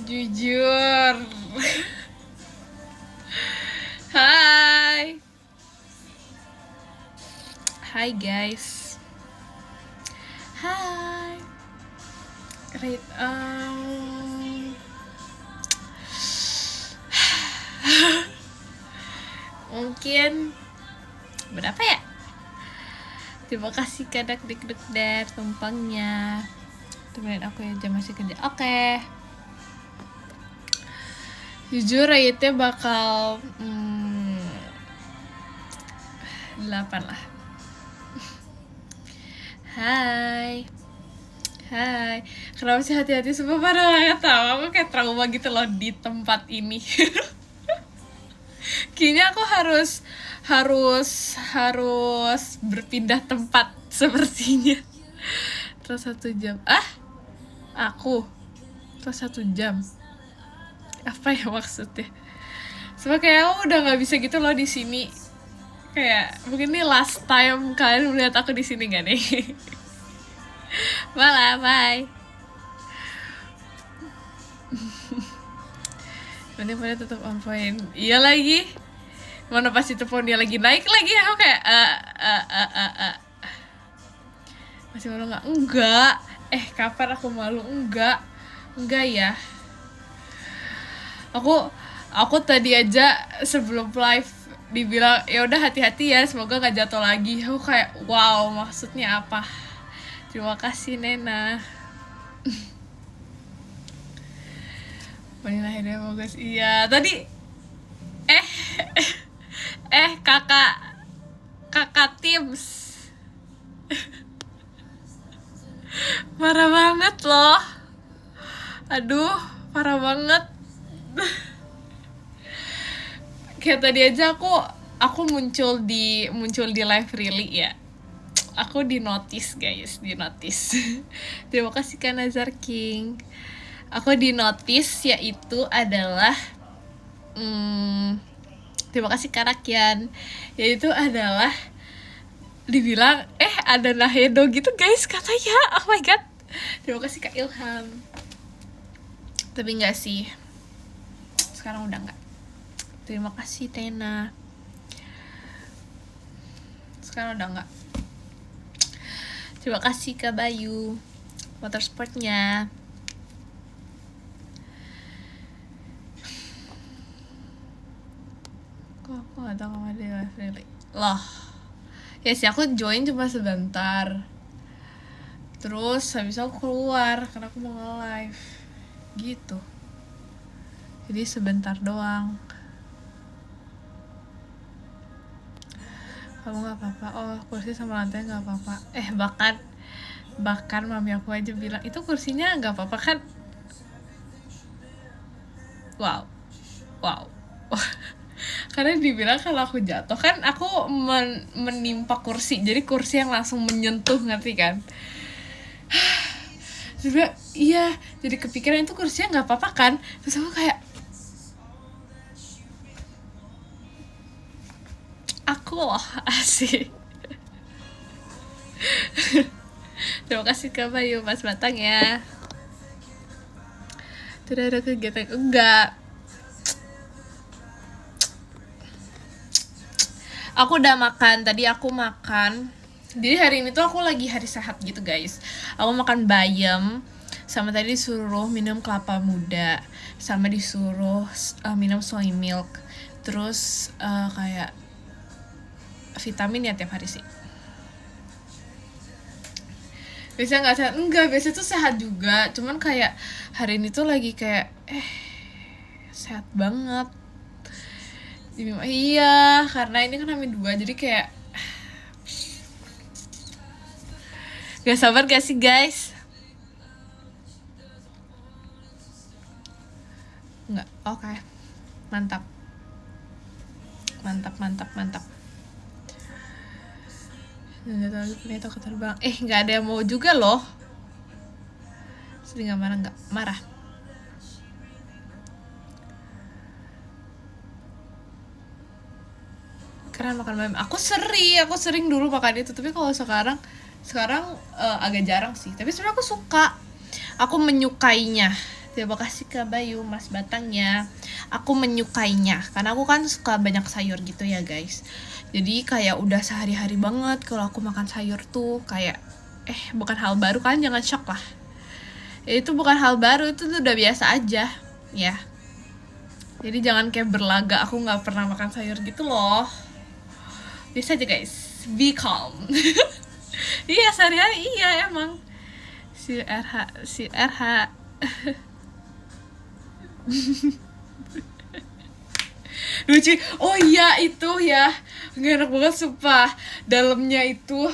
Jujur. Hai. Hai guys. Hai. Right, mungkin berapa ya? Terima kasih Kadak Dikduk Dar tumpangnya. Temenin aku ya, jam masih kerja. Oke. Jujur rate-nya bakal 8 lah. Hai. Hai. Kenapa sih hati-hati semua pada gak tahu? Aku kayak trauma gitu loh di tempat ini. Kayaknya aku harus berpindah tempat sepertinya. Terus 1 jam. Aku terus 1 jam. Apa ya maksudnya? Sebab kayak aku udah nggak bisa gitu loh di sini. Kayak mungkin ini last time kalian melihat aku di sini gak nih? Malah, bye. Nanti pada tetap on point. Iya lagi. Mana pas itu phone dia lagi naik lagi, aku kayak masih malu nggak? Enggak. Kapan aku malu? Enggak ya. Aku tadi aja sebelum live dibilang ya udah hati-hati ya, semoga nggak jatuh lagi. Aku kayak wow, maksudnya apa? Terima kasih Nena. Wanita akhirnya bagus. Iya tadi kakak Tims marah banget loh. Aduh, parah banget. Kayak tadi aja aku muncul di live really ya. Aku di notice guys, di notice. Terima kasih Kak Nazar King. Aku di notice yaitu adalah terima kasih Kak Rakian. Yaitu adalah dibilang ada Nahedo gitu guys katanya. Oh my god. Terima kasih Kak Ilham. Tapi enggak sih. Sekarang udah enggak. Terima kasih Tena. Sekarang udah enggak. Terima kasih Kak Bayu motorsportnya. Kok aku gak tau sama dia really. Loh ya sih, aku join cuma sebentar. Terus habis aku keluar karena aku mau nge-live gitu. Jadi sebentar doang. Kamu gak apa-apa? Oh, kursi sama lantai gak apa-apa. Bahkan mami aku aja bilang itu kursinya gak apa-apa kan. Wow. Karena dibilang kalau aku jatuh kan aku menimpa kursi, jadi kursi yang langsung menyentuh, ngerti kan? Terus iya, jadi kepikiran itu kursinya nggak apa-apa kan? Terus aku kayak aku loh asik. Terima kasih Kak Bayu Mas Batang ya. Tidak ada kegiatan enggak. Aku udah makan, tadi aku makan. Jadi hari ini tuh aku lagi hari sehat gitu guys. Aku makan bayam, sama tadi disuruh minum kelapa muda, sama disuruh minum soy milk. Terus kayak vitamin ya tiap hari sih. Biasanya gak sehat? Enggak, biasanya tuh sehat juga. Cuman kayak hari ini tuh lagi kayak sehat banget. Iya, karena ini kan H-2, jadi kayak gak sabar gak sih guys? Enggak, oke. Mantap. Nggak tahu punya toko terbang. Nggak ada yang mau juga loh. Sedih nggak marah nggak? Marah. pernah makan bami. Aku sering dulu makan itu, tapi kalau sekarang agak jarang sih. Tapi sebenarnya aku suka, aku menyukainya. Terima kasih Kak Bayu, Mas Batangnya. Aku menyukainya karena aku kan suka banyak sayur gitu ya guys. Jadi kayak udah sehari-hari banget kalau aku makan sayur tuh kayak bukan hal baru kan, jangan shock lah. Itu bukan hal baru, itu tuh udah biasa aja ya. Jadi jangan kayak berlaga aku nggak pernah makan sayur gitu loh. Bisa aja guys, be calm. Iya sehari-hari iya emang. Si RH lucu. Oh iya itu ya, nggak enak banget sumpah. Dalamnya itu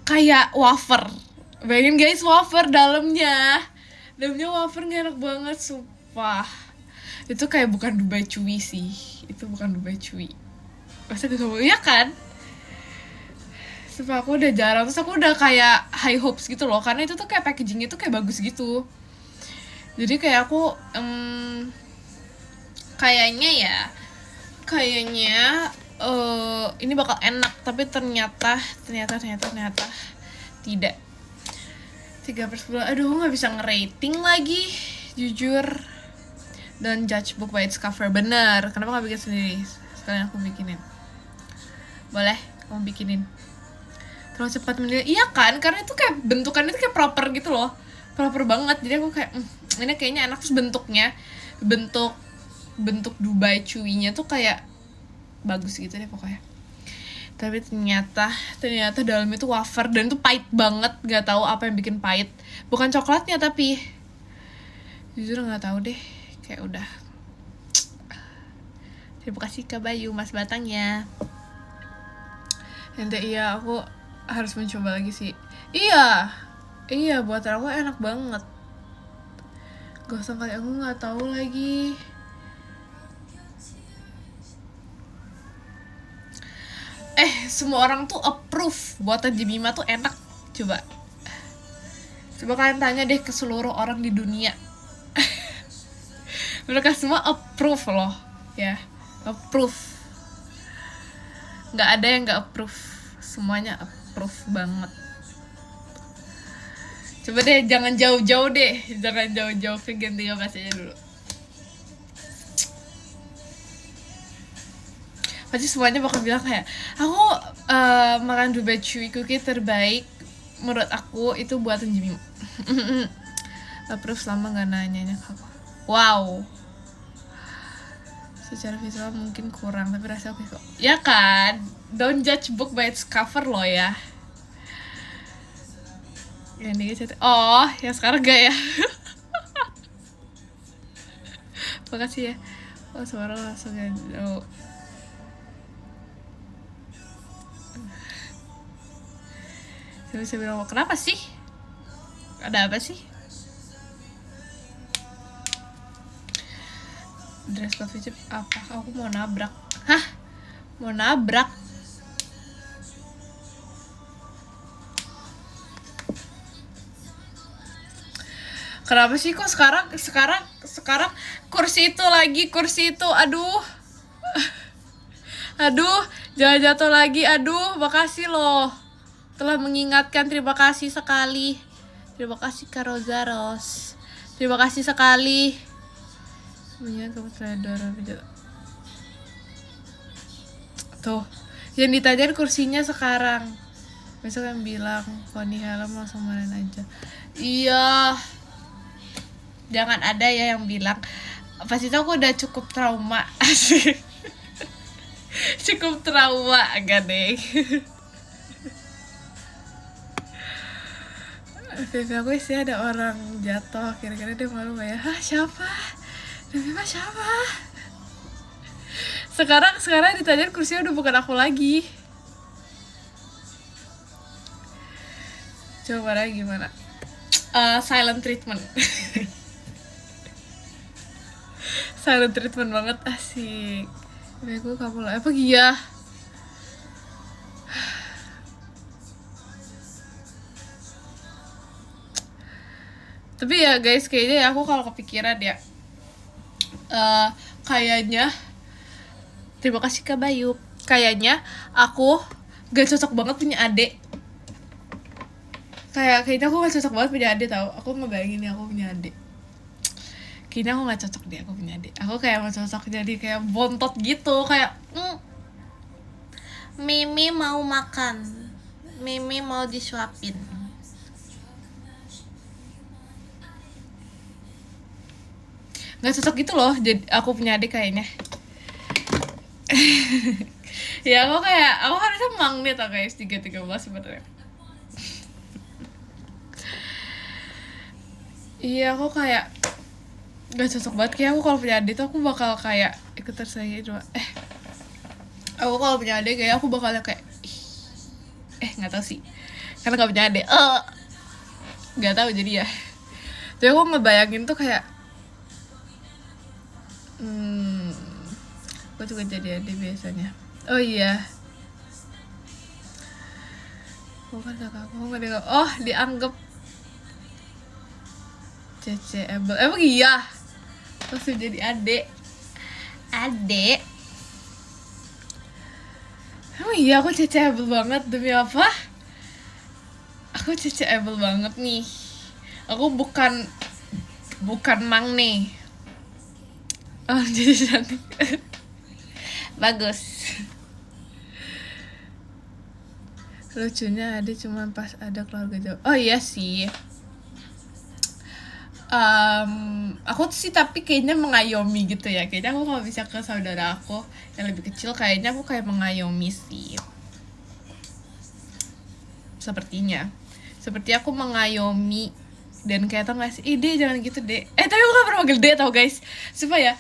kayak wafer. Bayangin guys, wafer dalamnya wafer, nggak enak banget sumpah. Itu kayak bukan Dubai Chewy sih, itu bukan Dubai Chewy. Masa gue ngomong iya kan? Sumpah aku udah jarang, terus aku udah kayak high hopes gitu loh, karena itu tuh kayak packagingnya tuh kayak bagus gitu. Jadi kayak aku kayaknya ini bakal enak, tapi ternyata tidak. 3/10. Aduh, nggak bisa ngerating lagi, jujur. Don't judge book by its cover. Bener, kenapa nggak bikin sendiri? Sekalian aku bikinin. Boleh, kamu bikinin. Terlalu cepat menilai. Iya kan, karena itu kayak bentukannya itu kayak proper gitu loh, proper banget. Jadi aku kayak ini kayaknya enak. Terus bentuk Dubai Chewy-nya tuh kayak bagus gitu deh pokoknya. Tapi ternyata dalamnya tuh wafer dan tuh pahit banget. Gak tahu apa yang bikin pahit. Bukan coklatnya tapi jujur gak tahu deh. Kayak udah. Terima kasih Kak Bayu, Mas Batangnya. Nanti iya aku harus mencoba lagi sih. Iya buatan aku enak banget. Gak usah kali aku gak tahu lagi. Semua orang tuh approve buatan Jemima tuh enak. Coba kalian tanya deh ke seluruh orang di dunia. Mereka semua approve loh ya, approve. Nggak ada yang nggak approve, semuanya approve banget. Coba deh jangan jauh-jauh ganti bahasanya dulu. Pasti semuanya bakal bilang kayak aku makan Dubai Chewy cookie terbaik menurut aku itu buatan Jemima. Approve selama gak nanya aku. Wow, secara visual mungkin kurang tapi rasa oke kok. Ya kan, don't judge book by its cover loh ya. Yang dikit yang sekarang gak ya. Makasih ya. Suara langsung ya. Saya bilang, kenapa sih? Ada apa sih? Dress code wajib apa? Aku mau nabrak. Hah? Mau nabrak? Kenapa sih kok sekarang kursi itu aduh jangan jatuh lagi. Aduh, makasih loh telah mengingatkan, terima kasih sekali. Terima kasih Kak Rozaros. Terima kasih sekali. Tuh, yang ditanyain kursinya sekarang. Besok yang bilang Koni helm langsung main aja. Iya. Jangan ada ya yang bilang. Pas itu aku udah cukup trauma. Cukup trauma agak deh. Vivi aku sih ada orang jatuh, kira-kira dia malu gak ya? Hah, siapa? Vivi mah siapa? Sekarang ditanyain kursinya udah bukan aku lagi. Coba lagi gimana? Silent treatment. Silent treatment banget, asik. Gue kamu lah, apa iya? Tapi ya guys, kayaknya ya aku kalau kepikiran ya kayaknya Terima kasih Kak Bayu. Kayaknya aku gak cocok banget punya adik. Kayaknya aku gak cocok banget punya adik tau. Aku ngebayangin nih aku punya adik. Kayaknya aku gak cocok deh aku punya adik. Aku kayak gak cocok jadi kayak bontot gitu. Kayak Mimi mau makan, Mimi mau disuapin. Gak cocok gitu loh jadi aku punya adik kayaknya. Ya aku harusnya magnet tau guys 313 sebenarnya. Iya aku kayak gak cocok banget. Kayak aku kalau punya adik tuh aku bakal kayak ikut tersayang gitu. Aku kalau punya adik kayak aku bakal kayak nggak tahu sih karena gak punya adik nggak tahu jadi ya. Tapi aku ngebayangin tuh kayak aku juga jadi adik biasanya. Oh iya, bukan kakakku nggak dianggap. Oh dianggap CCable. Emang iya langsung jadi adik. Emang iya aku CCable banget. Demi apa? Aku CCable banget nih. Aku bukan mang nih. Oh jadi cantik. Bagus. Lucunya adik cuma pas ada keluarga jauh. Oh iya sih. Aku sih tapi kayaknya mengayomi gitu ya. Kayaknya aku kalau bisa ke saudara aku yang lebih kecil, kayaknya aku kayak mengayomi sih. Seperti aku mengayomi dan kayak tau gak sih, ide jangan gitu deh. Tapi aku gak pernah manggil deh tau guys. Supaya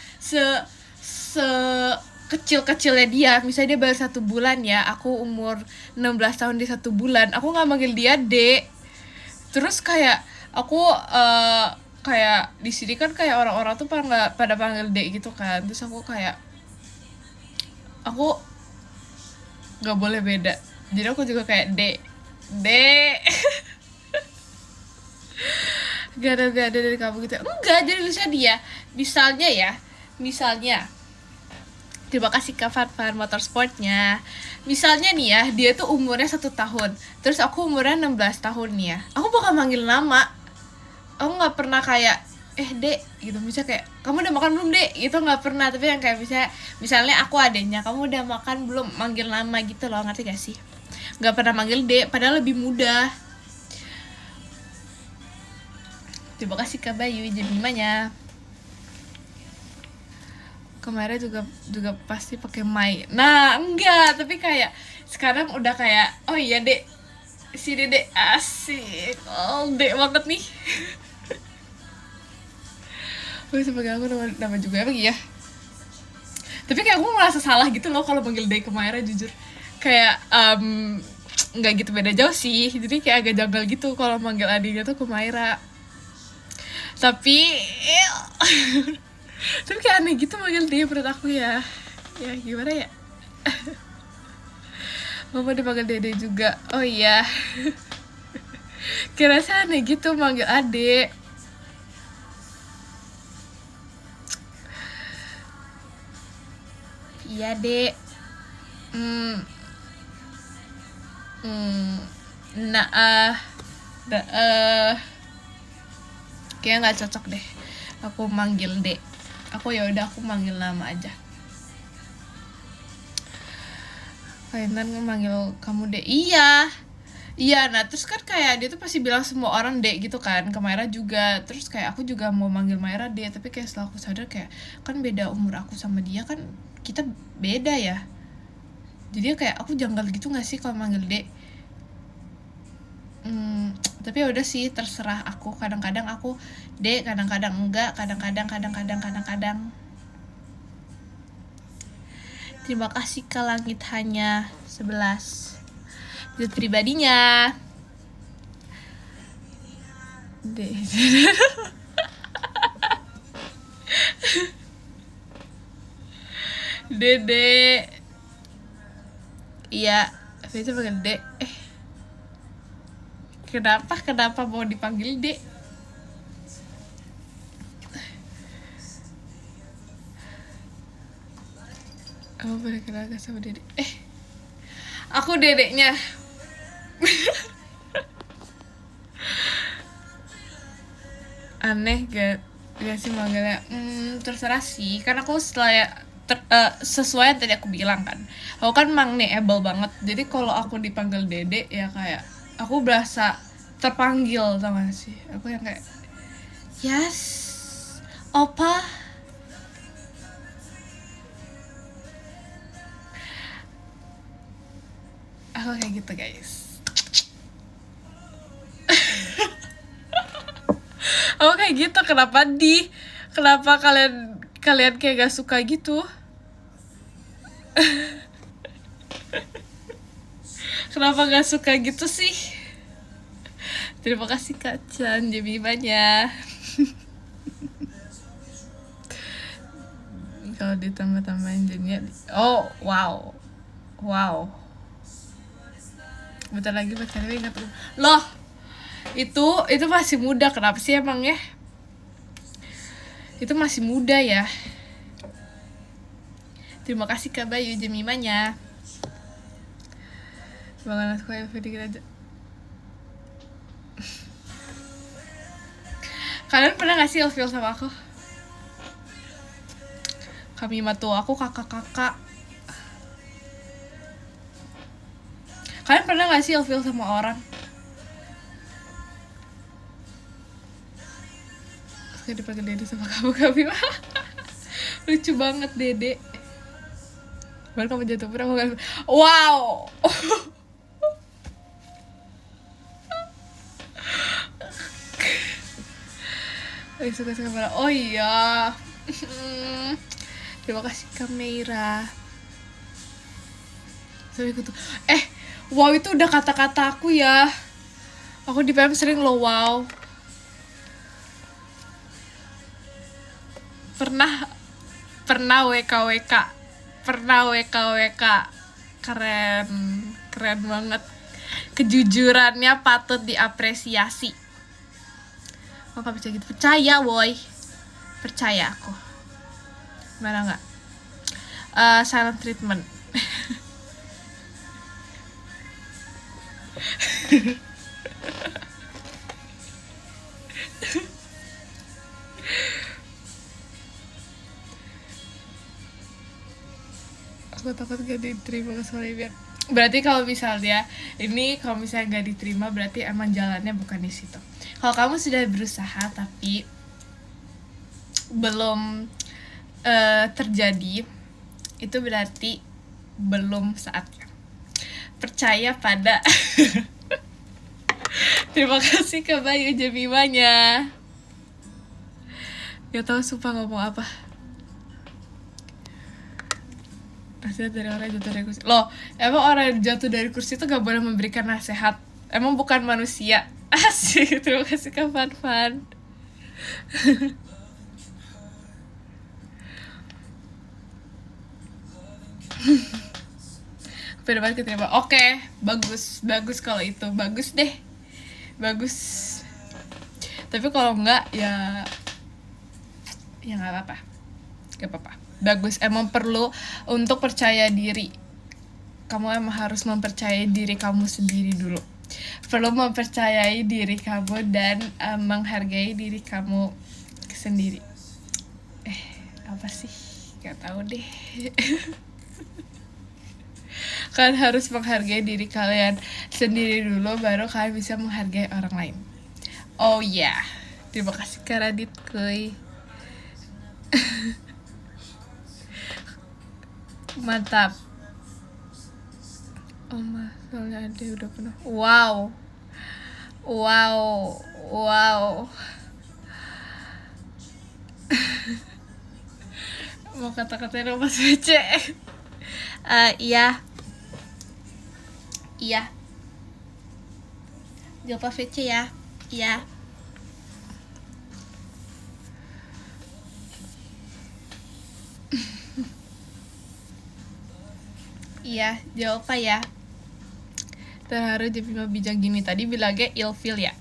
kecil-kecilnya dia, misalnya dia baru 1 bulan ya, aku umur 16 tahun di 1 bulan, aku gak manggil dia dek. Terus kayak aku kayak di sini kan kayak orang-orang tuh pada panggil dek gitu kan. Terus aku kayak aku nggak boleh beda, jadi aku juga kayak dek gak ada dari kamu gitu. Enggak, jadi misalnya terima kasih Kak Farfan Motorsportnya. Misalnya nih ya, dia tuh umurnya 1 tahun, terus aku umurnya 16 tahun nih ya, aku bakal manggil nama. Aku nggak pernah kayak dek gitu, misalnya kayak kamu udah makan belum dek gitu, nggak pernah. Tapi yang kayak misalnya aku adeknya, kamu udah makan belum, manggil nama gitu loh, ngerti gak sih? Nggak pernah manggil dek, padahal lebih mudah. Terima kasih Kak Bayu Jemimanya. Kemarin juga pasti pakai Mai. Nah enggak, tapi kayak sekarang udah kayak oh iya dek, sini dek, asik. Oh dek banget nih. Sebagai aku nama juga apa ya. Tapi kayak aku merasa salah gitu loh kalau manggil dek ke Maira, jujur. Kayak nggak gitu beda jauh sih. Jadi kayak agak janggal gitu kalau manggil adiknya tuh ke Maira. Tapi kayak aneh gitu manggil dia menurut aku ya. Ya gimana ya. Mama dipanggil dede juga. Oh iya. Kira aneh gitu manggil adik. Iya dek. Kayaknya nggak cocok deh aku manggil dek. Aku ya udah, aku manggil nama aja. Kainan manggil kamu dek. Iya, nah terus kan kayak dia tuh pasti bilang semua orang dek gitu kan, ke Maira juga. Terus kayak aku juga mau manggil Maira dek, tapi kayak setelah aku sadar kayak kan beda umur aku sama dia, kan kita beda ya. Jadi kayak aku janggal gitu gak sih kalau manggil dek. Tapi ya udah sih, terserah aku. Kadang-kadang aku dek, kadang-kadang enggak, kadang-kadang. Terima kasih ke langit hanya 11. Jut pribadinya. Dede. Iya, saya panggil dek. Kenapa mau dipanggil dek? Aku berkenalan sama dede. Aku dedeknya. Aneh gak sih manggilnya? Terserah sih, kan aku setelah sesuai yang tadi aku bilang kan, aku kan able banget, jadi kalau aku dipanggil dede ya kayak aku berasa terpanggil, tau gak sih? Aku yang kayak yes, opa. Aku kayak gitu guys. Aku kayak gitu. Kenapa kalian kayak gak suka gitu? Kenapa gak suka gitu sih? Terima kasih Kak Chan, Jemimanya. Kalau ditambah-tambahin jadinya, oh wow. Bentar lagi pacarnya ingat loh. Itu masih muda, kenapa sih emang ya? Itu masih muda ya. Terima kasih Kak Bayu Jemimanya. Banget aku yang dikit aja. Kalian pernah gak sih ilfeel sama aku? Kami matu aku kakak-kakak. Kalian pernah gak sih ilfeel sama orang? Terus dipanggil dede sama kamu. Lucu banget dede. Baru kamu jatuh pernah aku gak. Wow. Suka-suka banget. Oh iya. Terima kasih kamera. Sampai gitu. Wow itu udah kata-kata aku ya. Aku di PM sering lo wow. Pernah WKWK. Keren banget. Kejujurannya patut diapresiasi. Kok gak bisa gitu? Percaya boy. Percaya aku. Mana gak? Silent treatment. Aku takut gak diterima ke Soalnya berarti kalau misalnya gak diterima berarti emang jalannya bukan di situ. Kalau kamu sudah berusaha tapi belum terjadi, itu berarti belum saatnya. Percaya pada. Terima kasih Kak Bayu Jemimanya. Gak tau sumpah ngomong apa. Nasihat dari orang jatuh dari kursi. Loh, emang orang jatuh dari kursi itu gak boleh memberikan nasihat? Emang bukan manusia? Asik, terima kasih Kak Fan. Beda banget keterima. Oke, bagus kalau itu. Bagus deh. Bagus. Tapi kalau enggak ya gak apa-apa. Gak apa-apa. Bagus, emang perlu untuk percaya diri. Kamu emang harus mempercayai diri kamu sendiri dulu. Perlu mempercayai diri kamu dan menghargai diri kamu sendiri. Apa sih? Gak tahu deh. Kalian harus menghargai diri kalian sendiri dulu, baru kalian bisa menghargai orang lain. Oh ya, yeah. Terima kasih Kak Radit kuy. Mantap. Oh mas, soalnya ada udah penuh. Wow. Mau kata-katanya Mas BC. Iya. Jawab VC ya. Iya. Iya, jawab apa ya? Terharu Jemima bijak gini, tadi bilangnya ilfeel ya.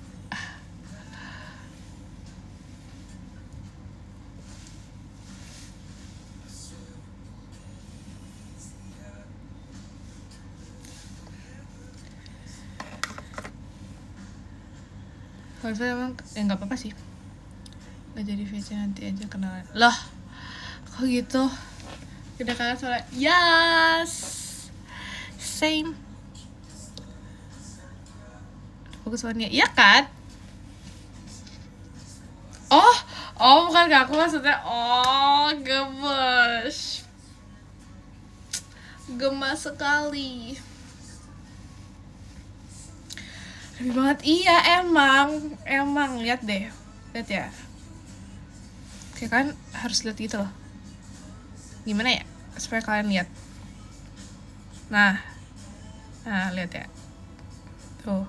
Kalau emang nggak apa-apa sih, nggak jadi VC nanti aja kenalan. Loh kok gitu? Udah kangen soalnya. Yes, same. Fokus Wania, iya kan? Oh bukan ke aku maksudnya. Oh gemes, gemas sekali. Lebih banget, iya emang lihat deh, lihat ya. Kayak kan harus lihat gitu loh. Gimana ya supaya kalian lihat? Nah lihat ya. Tuh.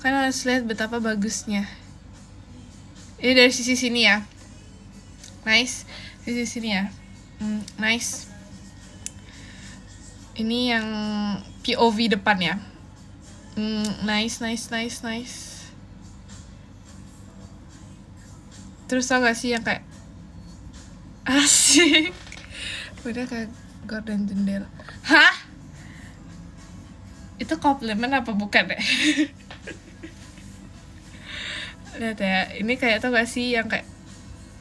Kalian harus lihat betapa bagusnya. Ini dari sisi sini ya. Nice. Sisi sini ya. Nice. Ini yang POV depan ya. Nice. Terus tau gak sih yang kayak asik, udah kayak gorden jendela. Hah? Itu komplimen apa bukan ya? Lihat ya, ini kayak tau gak sih yang kayak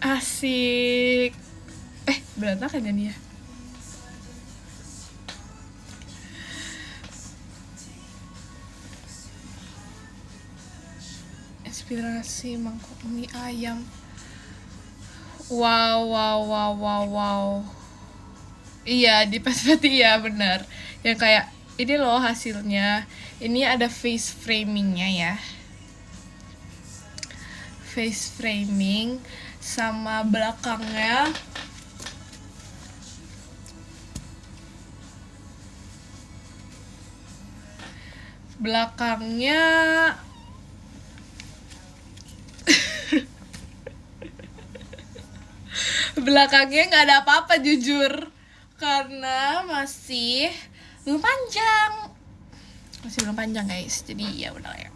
asik. Berantakan jadi ya. Inspirasi mangkok mie ayam. Wow. Iya, di Pasmati ya benar. Yang kayak ini loh hasilnya. Ini ada face framingnya ya. Face framing sama belakangnya belakangnya nggak ada apa-apa jujur, karena masih belum panjang guys, jadi ya udah ya.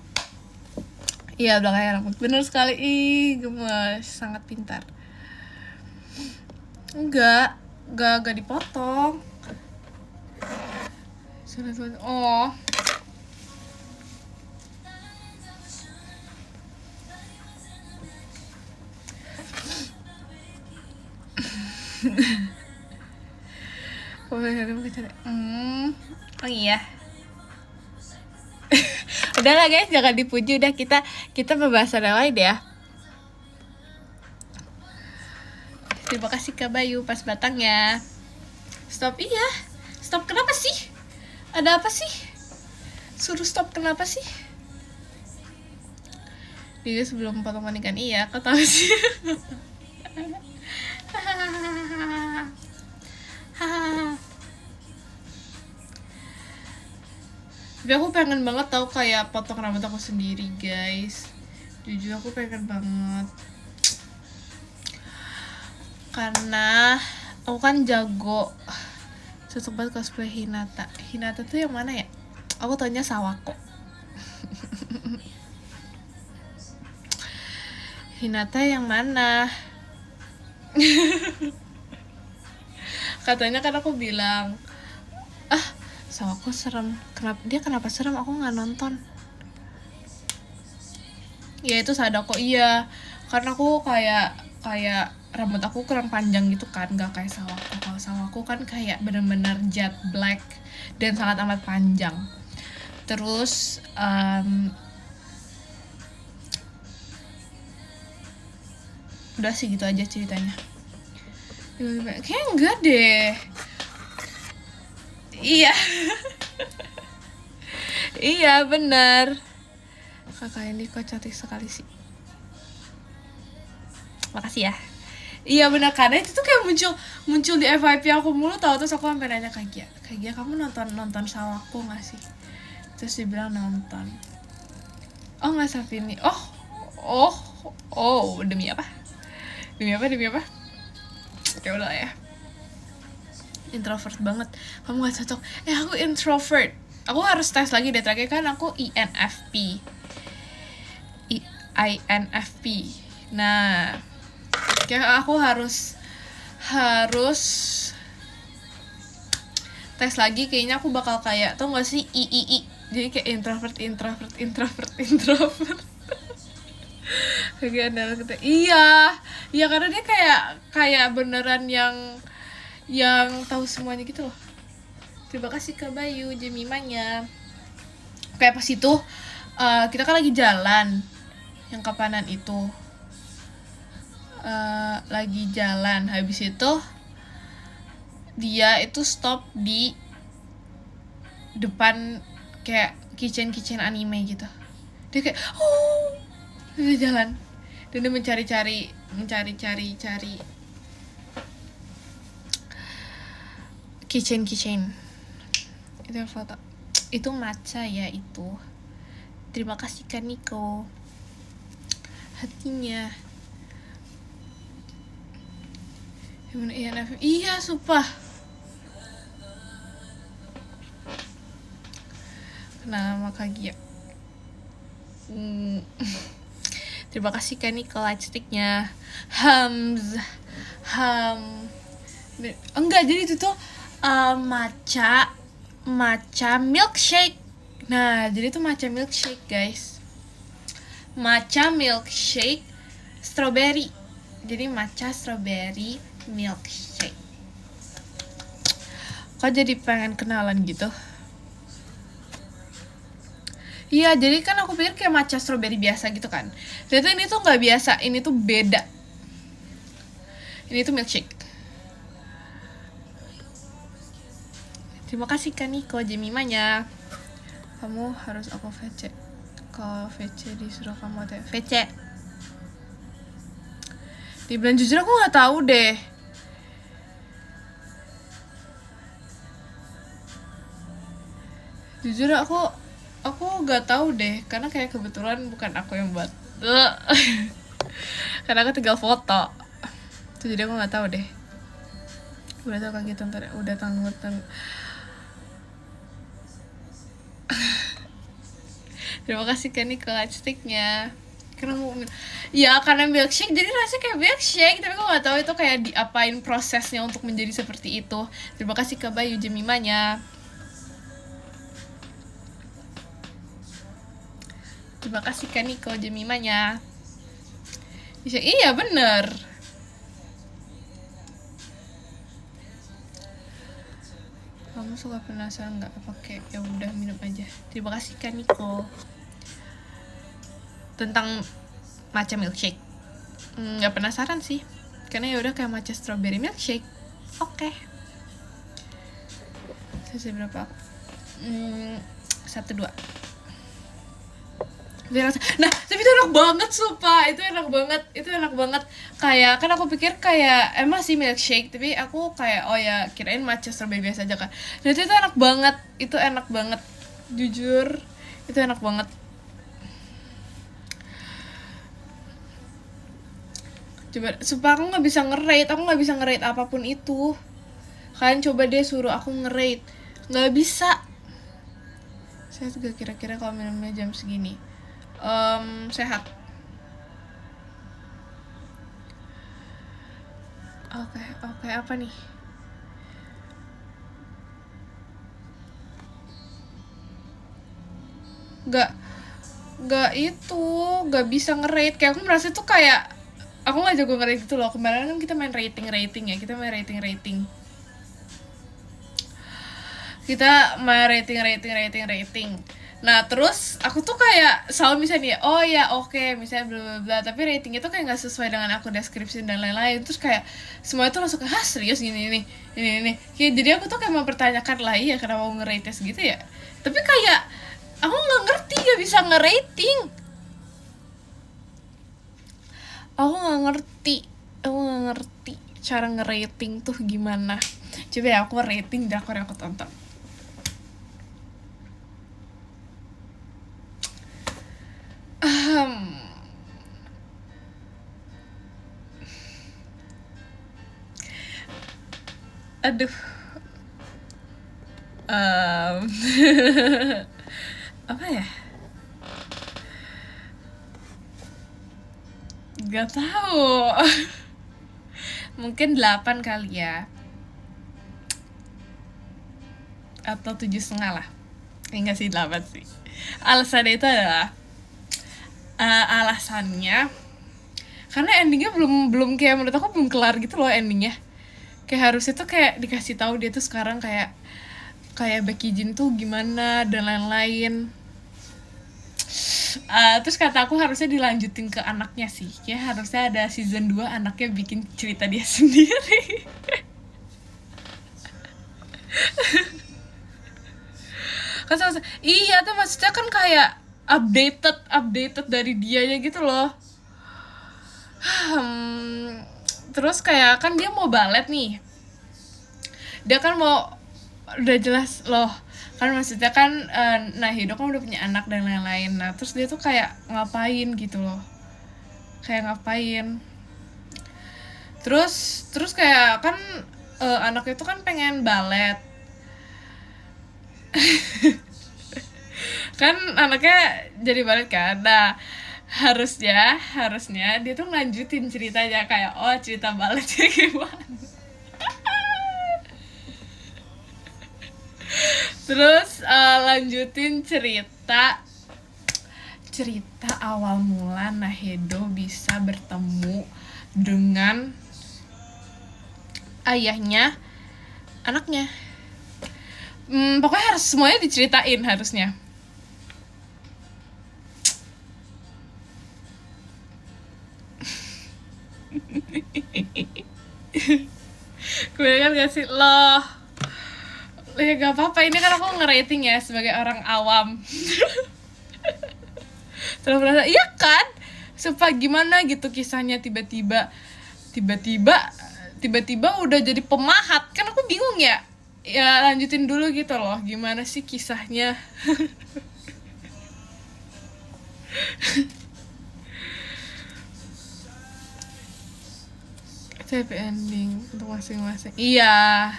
Iya belakangnya rambut, bener sekali. Ih gemes, sangat pintar. Enggak dipotong. Oh oh iya. Udahlah guys, jangan dipuji, udah kita pembahasan yang lain ya. Terima kasih Kak Bayu pas batangnya. Stop, iya. Stop kenapa sih? Ada apa sih? Suruh stop kenapa sih? Dia sebelum potong manikan, iya, kau tahu sih. Tapi aku pengen banget tahu kayak potong rambut aku sendiri guys. Jujur aku pengen banget, karena aku kan jago cocok banget cosplay Hinata. Hinata tuh yang mana ya? Aku taunya Sawako. Hinata yang mana? Katanya kan aku bilang, Sawako serem. Kenapa serem? Aku nggak nonton. Ya itu Sadako, iya. Karena aku kayak rambut aku kurang panjang gitu kan, nggak kayak Sawako. Kalau Sawako kan kayak benar-benar jet black dan sangat amat panjang. Terus udah sih gitu aja ceritanya. Kayaknya enggak deh. Iya. Iya benar. Kakak ini kok cantik sekali sih. Makasih ya. Iya benar, karena itu tuh kayak muncul di FYP aku mulu tau. Terus aku sampai nanya Kak Gia, kamu nonton Sawako nggak sih? Terus dia bilang nonton. Oh nggak Safini. Oh demi apa? Ya udah ya. Introvert banget. Kamu nggak cocok. Aku introvert. Aku harus tes lagi deh, terakhir kan aku INFP. Nah, kayak aku harus tes lagi. Kayaknya aku bakal kayak, tau gak sih, III. Jadi kayak introvert kayak ada kita. Iya karena dia kayak beneran yang tahu semuanya gitu loh. Terima kasih Kak Bayu Jemimanya. Kayak pas itu kita kan lagi jalan yang kapanan itu, lagi jalan, habis itu dia itu stop di depan kayak kitchen anime gitu. Dia kayak dia jalan dan dia mencari-cari kitchen itu foto itu matcha ya itu. Terima kasih Kak Niko hatinya. Iya sumpah. Kenal sama Kak Gia. Terima kasih Kak Niko lightsticknya. Enggak, jadi itu tuh matcha milkshake. Nah, jadi itu matcha milkshake, guys. Matcha milkshake strawberry. Jadi matcha strawberry milkshake. Kok jadi pengen kenalan gitu? Iya, jadi kan aku pikir kayak matcha strawberry biasa gitu kan. Ternyata ini tuh nggak biasa, ini tuh beda. Ini tuh milkshake. Terima kasih Kak Niko Jemimanya. Kamu harus aku VC. Kalau VC disuruh kamu VC. Dibilang jujur aku nggak tahu deh. Jujur aku nggak tahu deh, karena kayak kebetulan bukan aku yang buat. Karena aku tinggal foto. Jadi aku nggak tahu deh. Udah tau kayak gitu ntar. Udah tanggung. Terima kasih Kak Niko lightsticknya. Karena milkshake jadi rasanya kayak milkshake, tapi aku nggak tahu itu kayak diapain prosesnya untuk menjadi seperti itu. Terima kasih Kak Bayu Jemimanya. Terima kasih Kak Niko Jemimanya. Iya bener. Kamu suka penasaran nggak pakai? Ya udah minum aja. Terima kasih Kak Niko. Tentang matcha milkshake nggak penasaran sih, karena ya udah kayak matcha strawberry milkshake. Oke. Selesai berapa? 1-2. Nah tapi itu enak banget sumpah, itu enak banget. Kayak kan aku pikir kayak emang sih milkshake, tapi aku kayak kirain matcha strawberry biasa aja kan. Dan itu enak banget, jujur itu enak banget. Coba, sumpah aku nggak bisa nge-rate apapun itu. Kalian coba deh suruh aku nge-rate, nggak bisa. Saya juga kira-kira kalau minumnya jam segini sehat. Oke, apa nih? Nggak bisa nge-rate. Kayak aku merasa tuh kayak aku nggak jago nge-rate gitu loh. Kemarin kan kita main rating ya, kita main rating. Kita main rating. Nah terus aku tuh kayak selalu misalnya misalnya bla bla bla, tapi ratingnya tuh kayak nggak sesuai dengan aku deskripsi dan lain-lain. Terus kayak semuanya tuh langsung serius ini kayak, jadi aku tuh kayak mempertanyakan lah, iya kenapa mau nge-rate segitu ya. Tapi kayak aku nggak ngerti gak bisa nge-rating. Aku nggak ngerti cara nge-rating tuh gimana. Coba ya aku rating drakor yang aku tonton. Aduh. Apa ya? Gak tahu. Mungkin 8 kali ya. Atau 7,5 lah. Enggak sih, 8 sih. Alasannya itu adalah alasannya karena endingnya belum belum kayak, menurut aku belum kelar gitu loh endingnya. Kayak harusnya tuh kayak dikasih tahu dia tuh sekarang kayak Becky Jean tuh gimana dan lain-lain. Terus kata aku harusnya dilanjutin ke anaknya sih, kayak harusnya ada season 2 anaknya bikin cerita dia sendiri. Kan iya tuh, maksudnya kan kayak updated dari dianya gitu loh. Terus kayak kan dia mau balet nih, dia kan mau, udah jelas loh kan, maksudnya kan Nahido kan udah punya anak dan lain-lain. Nah terus dia tuh kayak ngapain gitu loh, kayak ngapain, terus kayak kan anaknya tuh kan pengen balet. Kan anaknya jadi balet kan. Nah harusnya dia tuh lanjutin ceritanya kayak, oh cerita baletnya gimana. Terus lanjutin cerita awal mula Nahedo bisa bertemu dengan ayahnya anaknya. Pokoknya harus semuanya diceritain harusnya. Kebanyakan gak sih loh? Ya gak apa-apa, ini kan aku ngerating ya sebagai orang awam. Terus merasa, iya kan? Supaya gimana gitu kisahnya, tiba-tiba udah jadi pemahat. Kan aku bingung ya. Ya lanjutin dulu gitu loh, gimana sih kisahnya. Happy ending untuk masing-masing. Iya.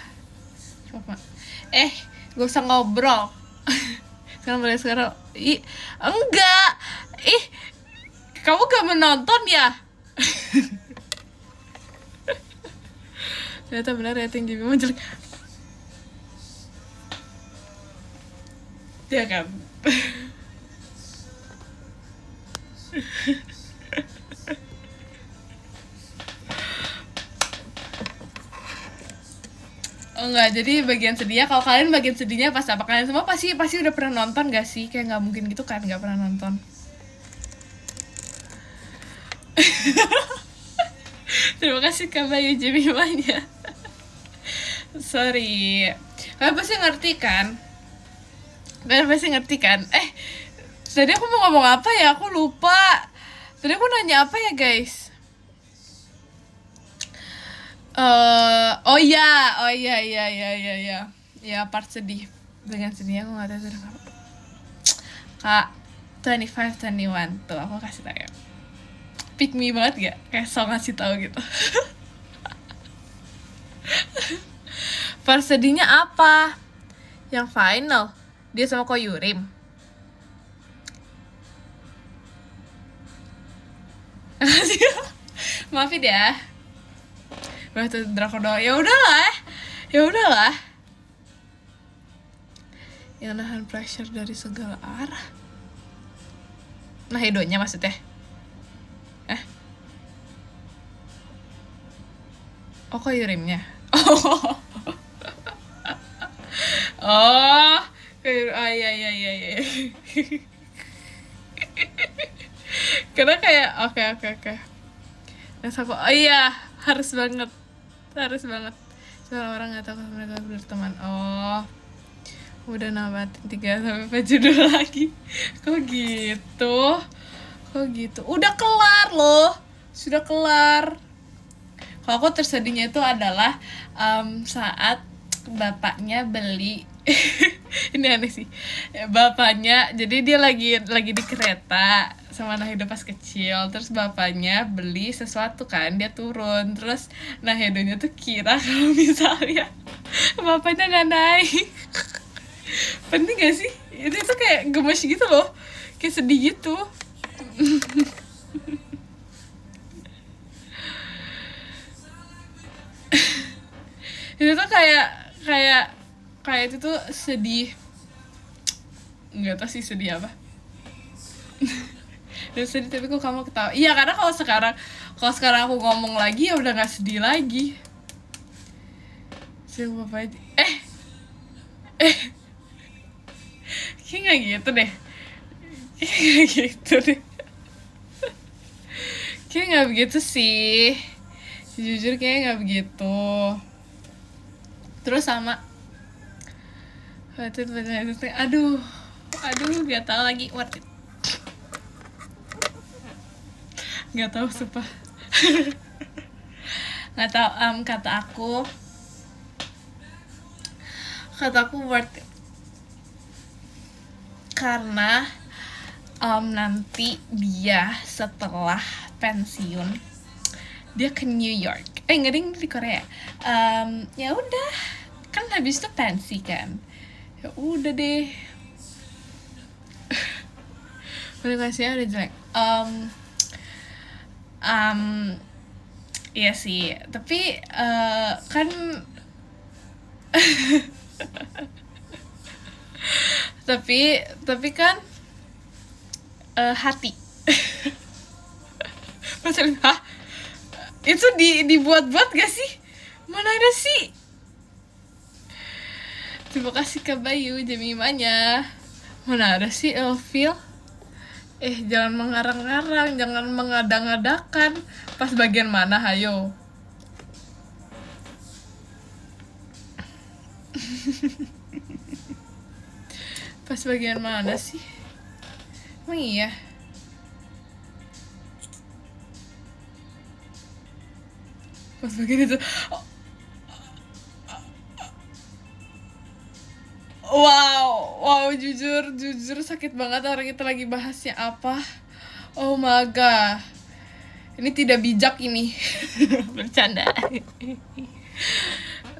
Coba. Gak usah ngobrol. Sekarang enggak. Kamu gak menonton ya? Ternyata benar rating Jimmy jelek. Ya kan? Oh enggak, jadi bagian sedihnya, kalau kalian bagian sedihnya pas apa? Kalian semua pasti udah pernah nonton gak sih? Kayak nggak mungkin gitu kan nggak pernah nonton. Terima kasih Kak Bayu Jemimanya. Sorry, kalian pasti ngerti kan? Tadi aku mau ngomong apa ya? Aku lupa. Tadi aku nanya apa ya guys? Oh iya. Ya part sedih. Dengan sedih aku nggak tahu apa. Kak 25-21 tuh aku kasih tau ya. Pick me banget gak? Kayak so ngasih tahu gitu. Part sedihnya apa? Yang final dia sama Koyurim. Maafin ya. Waktu drakor doang. Ya udahlah. Yang nahan pressure dari segala arah. Nah, Edonya maksudnya. Oh, Koyurimnya. Iya. Karena kayak oke. Terus aku, oh iya, harus banget. Soalnya orang nggak tahu kalau mereka berteman. Oh, udah nabatin 3-4 judul lagi. Kok gitu? Udah kelar loh. Sudah kelar. Kalau aku tersedihnya itu adalah saat bapaknya beli ini aneh sih. Bapaknya, jadi dia lagi di kereta sama Nahido pas kecil, terus bapaknya beli sesuatu kan, dia turun, terus Nahidonya tuh kira kalau misalnya bapaknya nggak naik. Penting gak sih? Itu kayak gemes gitu loh, kayak sedih gitu. Itu tuh kayak itu tuh sedih nggak tahu sih sedih apa. Dan sedih tapi kok kamu ketawa. Iya, karena kalau sekarang aku ngomong lagi ya udah nggak sedih lagi. Siapa bapak aja. Kayak nggak gitu deh. Kayak nggak gitu deh. Kayak nggak begitu sih. Jujur kayak nggak begitu. Terus sama. Aduh, nggak tahu lagi worth it. Nggak tahu sumpah. Nggak tahu. Kata aku worth it karena nanti dia setelah pensiun dia ke New York. Nggak ding, di Korea. Ya udah, kan habis itu pensi kan. Ya udah deh. Komunikasinya udah jelek. Iya sih, tapi kan tapi kan hati. Maksudnya, itu dibuat-buat gak sih? Mana ada sih? Terima kasih Kak Bayu Jemimanya. Mana ada sih ilfil? Jangan mengarang-arang, jangan mengada-ngadakan. Pas bagian mana, hayo? Pas bagian mana sih? Emang iya? Pas bagian itu. Wow, jujur sakit banget orang itu lagi bahasnya apa. Oh my god. Ini tidak bijak ini. Bercanda.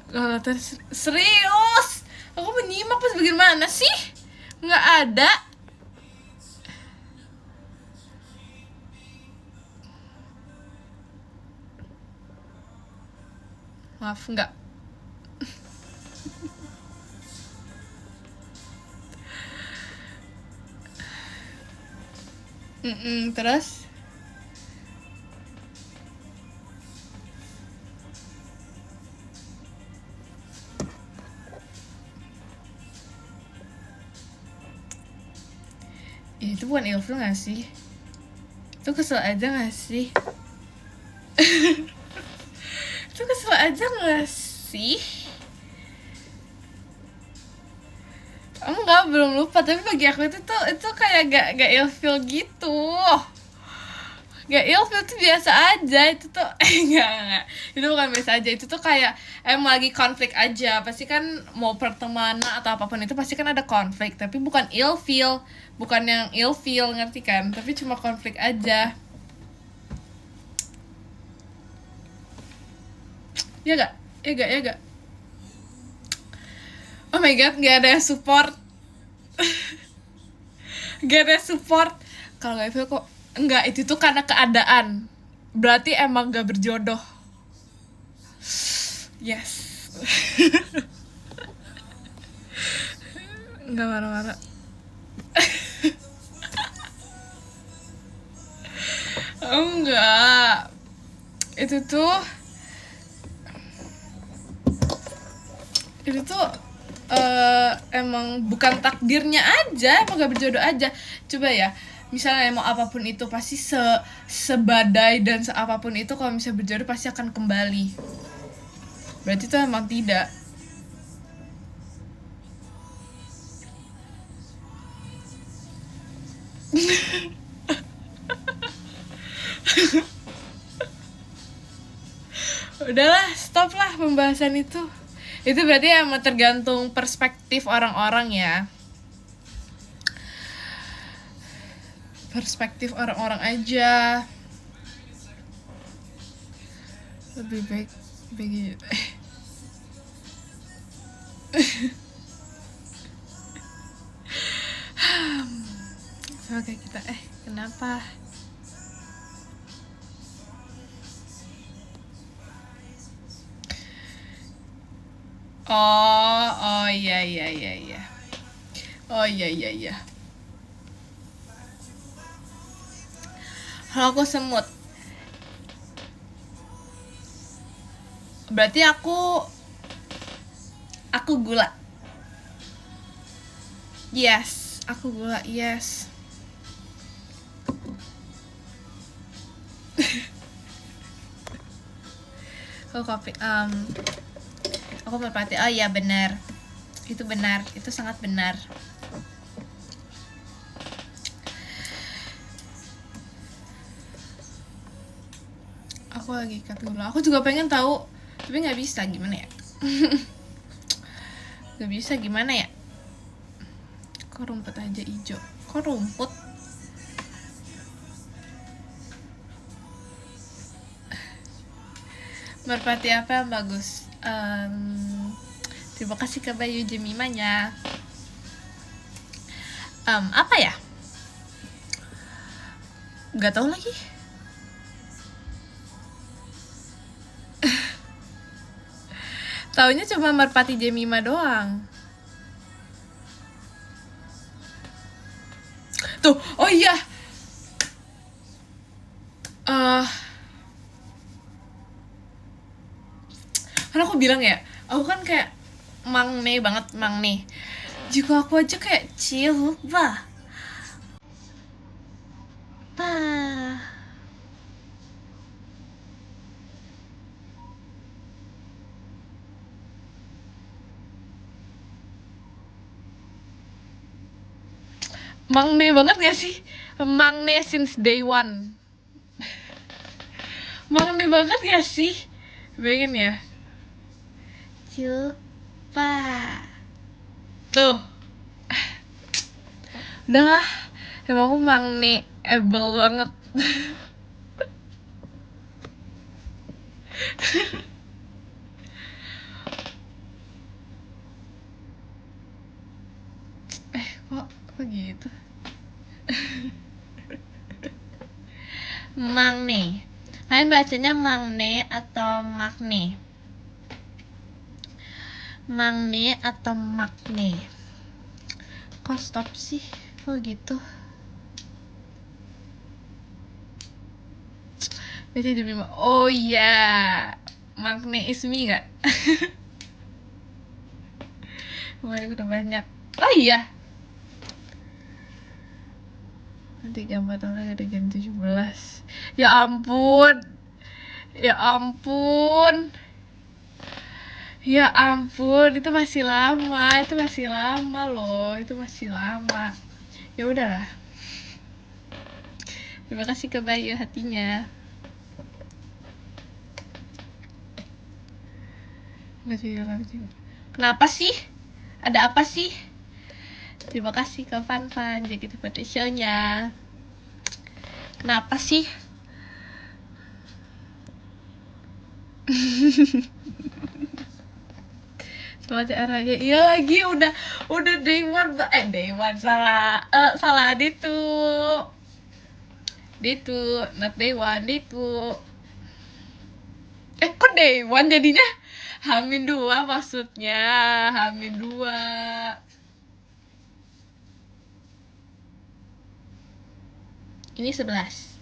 Kalau serius, aku menyimak pas bagian mana sih? Nggak ada. Maaf, nggak. Terus itu bukan ilfil gak sih? Itu kesel aja gak sih? Itu kesel aja gak sih? Enggak, belum lupa. Tapi bagi aku itu kayak gak ilfil gitu. Gak ilfil tuh biasa aja. Itu tuh enggak. Itu bukan biasa aja. Itu tuh kayak emang lagi konflik aja. Pasti kan mau pertemanan atau apapun itu pasti kan ada konflik. Tapi bukan ilfil. Bukan yang ilfil, ngerti kan? Tapi cuma konflik aja. Ya gak? Oh my god, gak ada yang support. Gak ada yang support. Kalau gak ilfil kok. Enggak, itu tuh karena keadaan. Berarti emang gak berjodoh. Yes. Gak marah-marah. Enggak. Itu tuh emang bukan takdirnya aja, emang gak berjodoh aja. Coba ya, misalnya mau apapun itu pasti sebadai dan seapapun itu kalau misalnya berjodoh pasti akan kembali. Berarti itu emang tidak. Udahlah, stop lah pembahasan itu. Itu berarti emang tergantung perspektif orang-orang ya. Perspektif orang-orang aja. Lebih baik begitu. Sama kayak kita. Kenapa? Oh iya. Oh iya iya iya. Kalau aku semut, berarti aku gula. Yes, aku gula. Yes. Aku kopi. Aku merpati. Oh iya benar. Itu benar. Itu sangat benar. Aku lagi ikat gula. Aku juga pengen tahu, tapi nggak bisa. Gimana ya? Nggak bisa gimana ya? Kok rumput aja hijau? Kok rumput? Merpati apa yang bagus? Terima kasih ke Bayu Jemimanya. Apa ya? Gak tahu lagi. Taunya cuma Merpati Jemima doang. Tuh, oh iya. Karena aku bilang ya, aku kan kayak mangne banget, mangne. Juga aku aja kayak chill, bah. Mangne banget gak sih? Mangne since day one. Mangne banget gak sih? Pengen ya? Coba. Tuh. Udah lah. Emang aku mangne-able banget. Kok gitu? Mangne. Kalian bacanya mangne atau magne? Mangne atau magne? Kok stop sih? Kok gitu? Berarti demi oh iya, magne is me gak? Kemarin udah banyak. Oh iya, nanti jam 4 lagi ada jam 17. Ya ampun. Ya ampun. Ya ampun, itu masih lama. Itu masih lama loh. Itu masih lama. Ya udahlah. Terima kasih ke Bayu hatinya. Kenapa sih? Ada apa sih? Terima kasih ke Fan jadi pada show-nya. Kenapa sih? Semangat arahnya. Iya lagi udah day one salah salah Ditu not day one Ditu. Kok day one jadinya? Hamin 2 maksudnya. Hamin 2. Ini 11.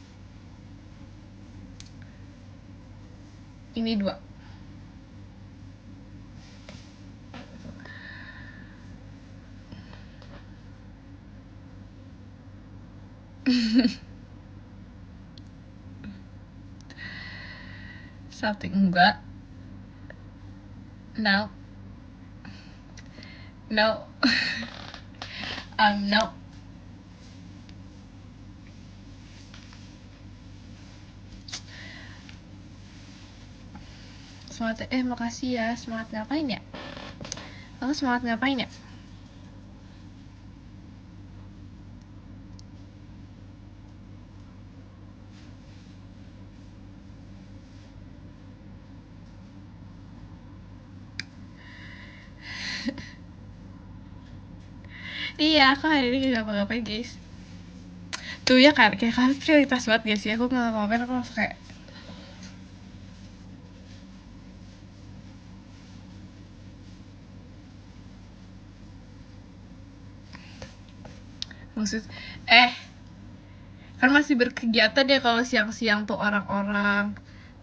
Ini 2. Something enggak. No. No. No. Semangat makasih ya. Semangat ngapain ya? Aku semangat ngapain ya? Iya, aku hari ini gak ngapa-ngapain guys. Tuh ya kan, kayak kalian prioritas banget gak sih? Aku gak ngapa-ngapain, aku langsung kayak maksud kan masih berkegiatan ya kalau siang-siang tuh orang-orang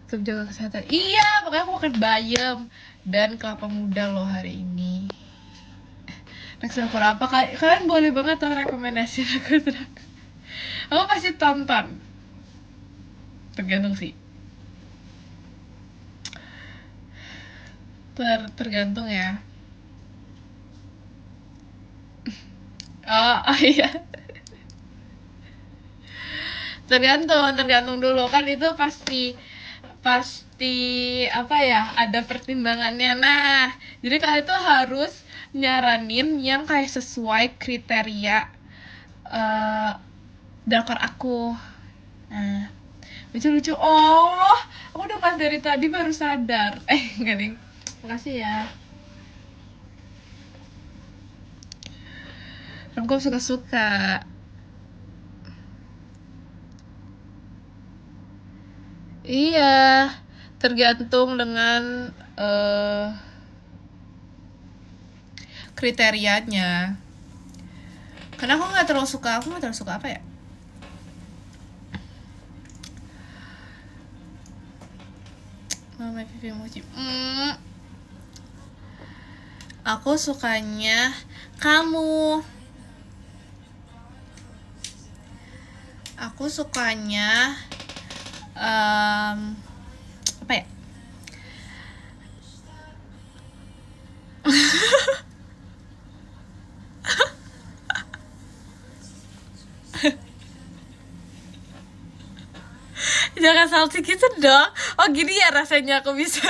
tetap jaga kesehatan. Iya, makanya aku makan bayam dan kelapa muda loh hari ini. Next drakor apa? Kalian boleh banget tuh rekomendasi drakor. Aku pasti tonton. Tergantung sih. Tergantung ya. Oh iya. Tergantung dulu kan, itu pasti apa ya, ada pertimbangannya. Nah, jadi kalian tuh harus nyaranin yang kayak sesuai kriteria drakor aku. Nah, lucu. Oh, aku udah pas dari tadi baru sadar. Enggak nih. Makasih ya. Aku suka-suka. Iya, tergantung dengan kriterianya. Karena aku nggak terlalu suka apa ya? Mama Pipi Mochi. Aku sukanya kamu. Aku sukanya apa ya? Jangan salty gitu dong. Oh gini ya rasanya aku bisa.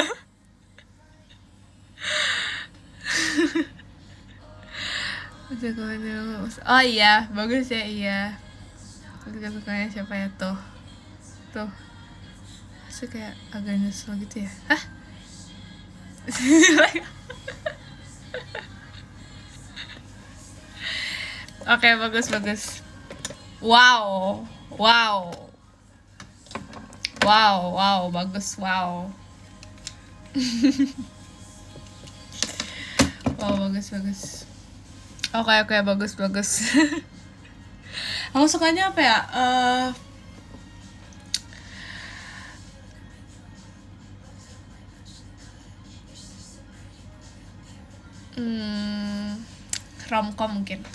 Oh iya, bagus ya, iya. Aku sukanya siapa ya tuh? Itu kayak agak nyesel gitu ya. Hah? Oke, bagus. Wow, bagus, wow. Wow, bagus. Oke, bagus. Aku sukanya apa ya? Romcom mungkin.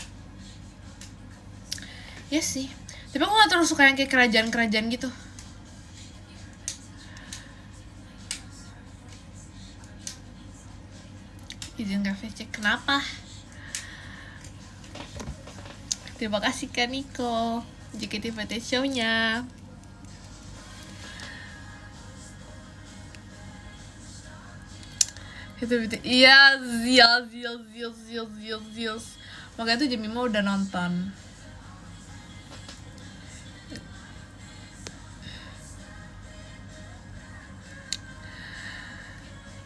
Iya sih. Tapi aku gak terlalu suka yang kayak kerajaan gitu. Izin cafe cek kenapa? Terima kasih Kak Niko, JKT48 show-nya. Itu iya, Zils. Makanya tuh Jemima udah nonton.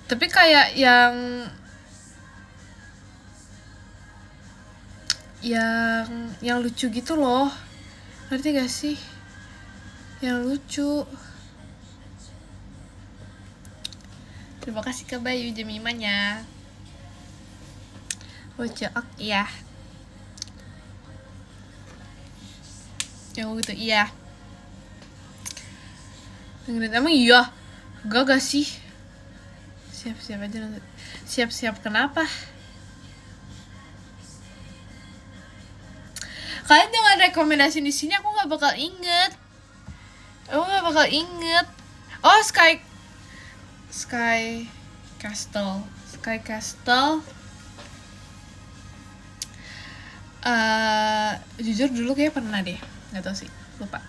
Tapi kayak yang lucu gitu loh, ngerti gak sih? Yang lucu. Terima kasih ke Bayu Jemimanya. Lucu, iya. Yang gitu, iya. Dengerin, emang iya? Gak sih? Siap-siap aja nanti. Siap-siap kenapa? Kalian jangan rekomendasi di sini, aku nggak bakal inget. Oh, Sky Castle. Jujur dulu kayak pernah deh, nggak tahu sih, lupa.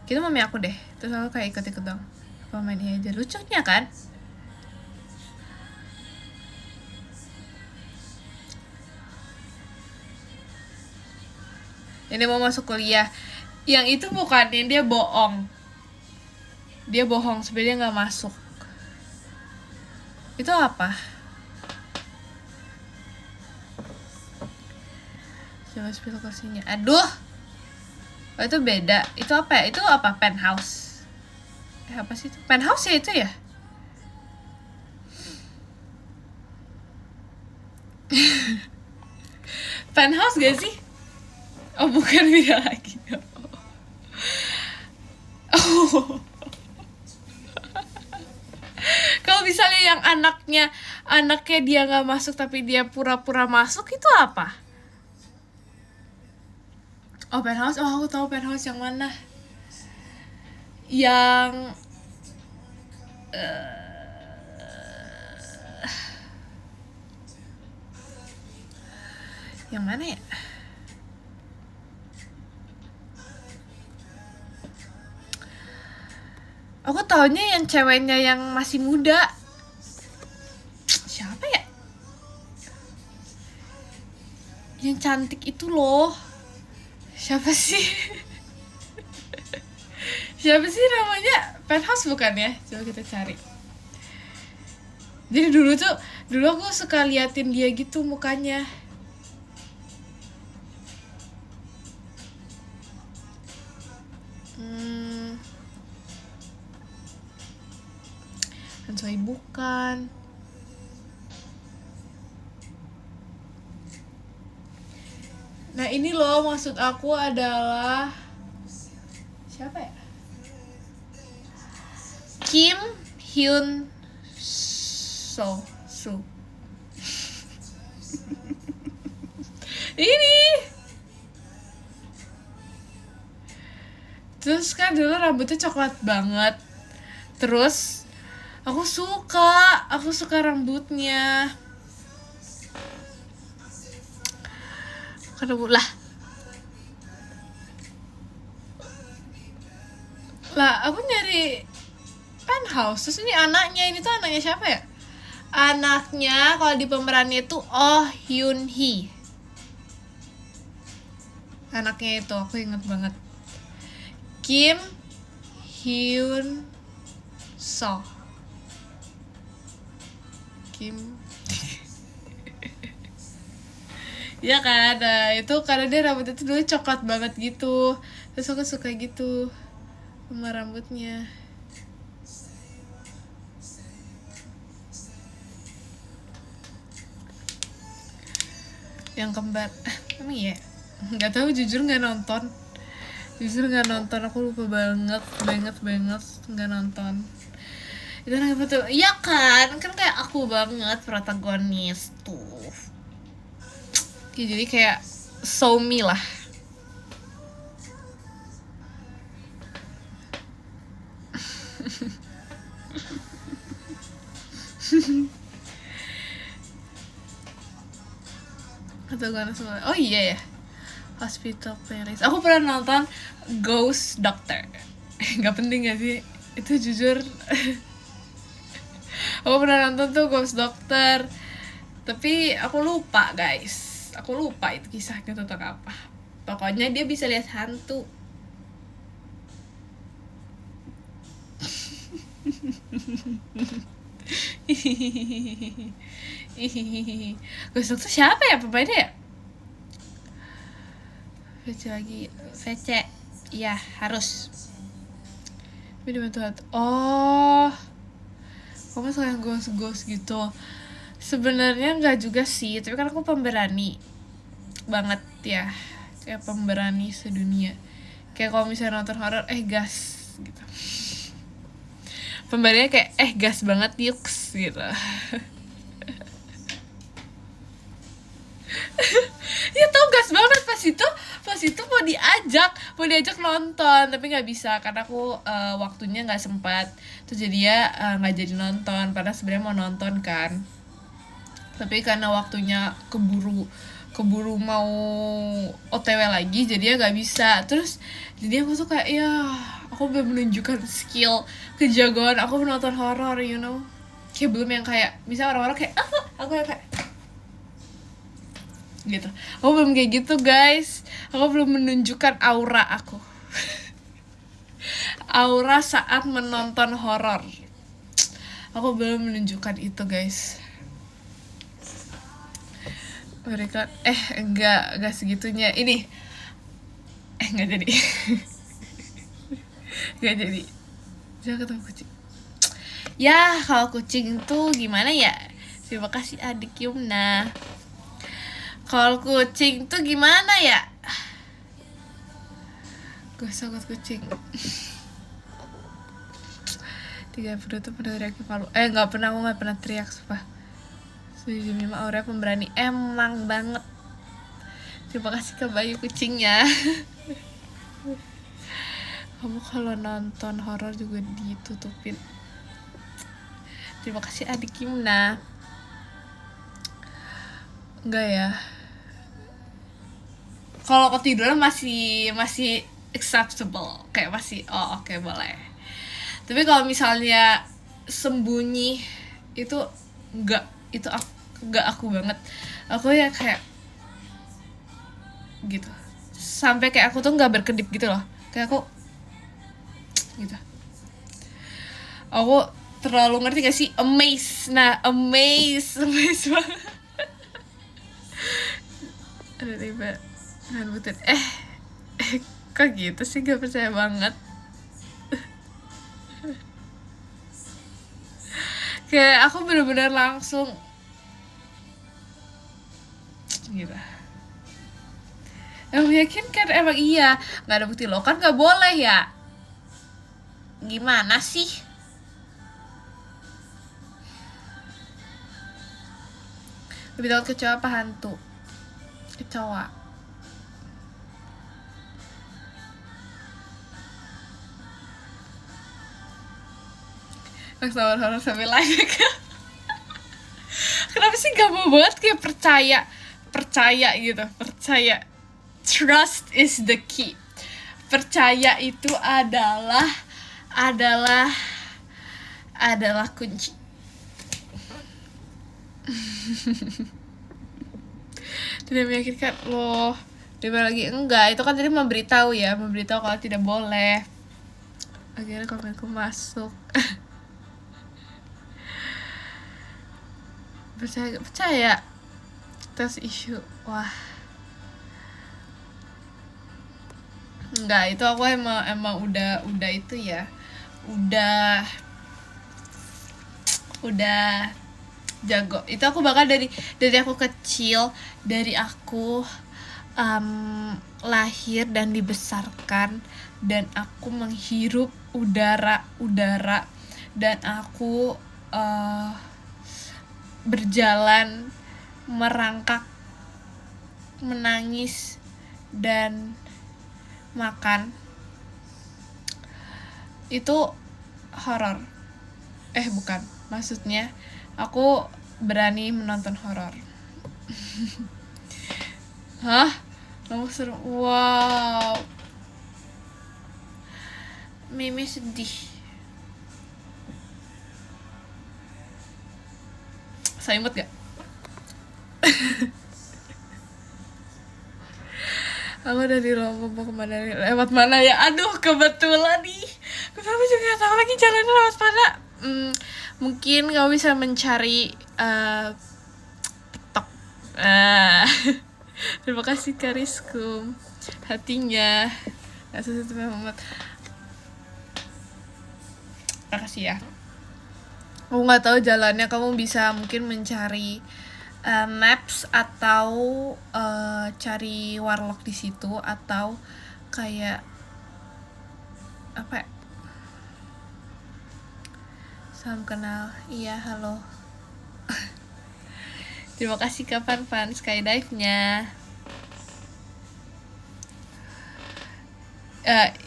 Kita mami aku deh, terus aku kayak ikut dong. Apa main ini aja, lucunya kan? Ini mau masuk kuliah. Yang itu bukannya dia bohong. Sebenarnya nggak masuk. Itu apa? Coba spill kasihnya. Aduh. Oh, itu beda. Itu apa ya? Itu apa? Penthouse. Apa sih itu? Penthouse ya itu ya? Penthouse gak sih? Oh bukan, beda lagi. Oh. Kalau misalnya yang anaknya dia nggak masuk tapi dia pura-pura masuk, itu apa? Oh Penthouse, oh aku tahu Penthouse yang mana? Yang yang mana ya? Aku taunya yang ceweknya yang masih muda. Siapa ya? Yang cantik itu loh. Siapa sih? Siapa sih namanya? Penthouse bukan ya? Coba kita cari. Jadi dulu aku suka liatin dia gitu mukanya. Hansoy bukan. Nah ini loh maksud aku adalah siapa ya? Kim Hyun Soo. Ini. Terus kan dulu rambutnya coklat banget. Terus aku suka rambutnya. Karena lah aku nyari Penthouse. Terus ini tuh anaknya siapa ya? Anaknya kalau di pemerannya itu Oh Hyun Hee. Anaknya itu aku inget banget. Kim Hyun Soo. Kim. Ya kan, nah, itu karena dia rambutnya tuh dulu coklat banget gitu. Terus aku suka gitu sama rambutnya. Yang kembar, emang iya? Nggak tahu, jujur nggak nonton. Aku lupa banget nggak nonton. Itu kenapa tuh? Iya kan kayak aku banget protagonis tuh. Jadi kayak So Me lah. Atau gak semua. Oh iya ya, Hospital Playlist. Aku pernah nonton Ghost Doctor. Gak penting gak sih? Itu jujur. Aku pernah nonton tuh Ghost Doctor. Tapi aku lupa guys. Aku lupa itu kisahnya tentang apa. Pokoknya dia bisa lihat hantu. Ghost Doctor siapa ya pemainnya ya? VC. Iya, harus. Tapi dibantu hantu. Oh. Kamu suka yang ghost gitu. Sebenarnya enggak juga sih, tapi kan aku pemberani banget ya. Kayak pemberani sedunia. Kayak kalau misalnya nonton horor, gas gitu. Pemberaninya kayak gas banget yuks gitu. Ya tau gas banget pas itu mau diajak nonton tapi nggak bisa karena aku waktunya nggak sempat. Terus jadi ya nggak jadi nonton padahal sebenarnya mau nonton kan, tapi karena waktunya keburu mau OTW lagi jadi ya nggak bisa. Terus jadi aku tuh kayak ya aku belum menunjukkan skill kejagoan aku menonton horor, you know, kayak belum yang kayak misalnya orang-orang kayak aku yang kayak gitu. Aku belum kayak gitu guys. Aku belum menunjukkan aura aku. Aura saat menonton horor. Aku belum menunjukkan itu guys. Mereka enggak segitunya. Ini enggak jadi. Enggak jadi. Jangan ketemu kucing. Ya, kalau kucing itu gimana ya? Terima kasih adik Yumna. Kalau kucing tuh gimana ya? Gue sangat kucing. 30 tuh pernah teriak Palu. Nggak pernah, aku nggak pernah teriak, sumpah. 75 Aurea pemberani, emang banget. Terima kasih ke Bayu kucingnya. Kamu kalau nonton horor juga ditutupin. Terima kasih adik Kimna. Enggak ya. Kalau ketiduran masih acceptable, kayak masih oke, boleh. Tapi kalau misalnya sembunyi itu enggak, itu enggak aku banget. Aku ya kayak gitu. Sampai kayak aku tuh enggak berkedip gitu loh. Kayak aku gitu. Aku terlalu ngerti gak sih? Amazed banget. Ada tiba butut. Kok gitu sih, gak percaya banget. Kayak aku bener-bener langsung gitu. Meyakinkan, emang iya. Gak ada bukti lo kan gak boleh ya. Gimana sih? Lebih takut kecoa apa hantu? Kecoa. Kesawan horor sampai live. Kenapa sih gak mau banget kayak percaya gitu, percaya. Trust is the key. Percaya itu adalah kunci. Tidak meyakinkan loh. Dia lagi enggak, itu kan tadi memberitahu kalau tidak boleh. Akhirnya komenku masuk. percaya trust issue. Wah, enggak, itu aku emang udah itu ya, udah jago. Itu aku bakal dari aku kecil, dari aku lahir dan dibesarkan, dan aku menghirup udara dan aku berjalan, merangkak, menangis, dan makan. Itu horor. Bukan, maksudnya aku berani menonton horor. Hah? Kamu serem? Wow. Mimi sedih. Saya imut gak? Aku dari Lombok mau kemana? Lewat mana ya? Aduh, kebetulan nih. Kenapa juga gak tahu lagi jalannya lewat mana? Mungkin kamu bisa mencari petok. Terima kasih Kariskum. Hatinya. Gak sesuatu Muhammad. Makasih ya. Aku nggak tahu jalannya, kamu bisa mungkin mencari maps atau cari warlock di situ, atau kayak apa ya? Salam kenal. Iya, halo. Terima kasih kapan skydive-nya.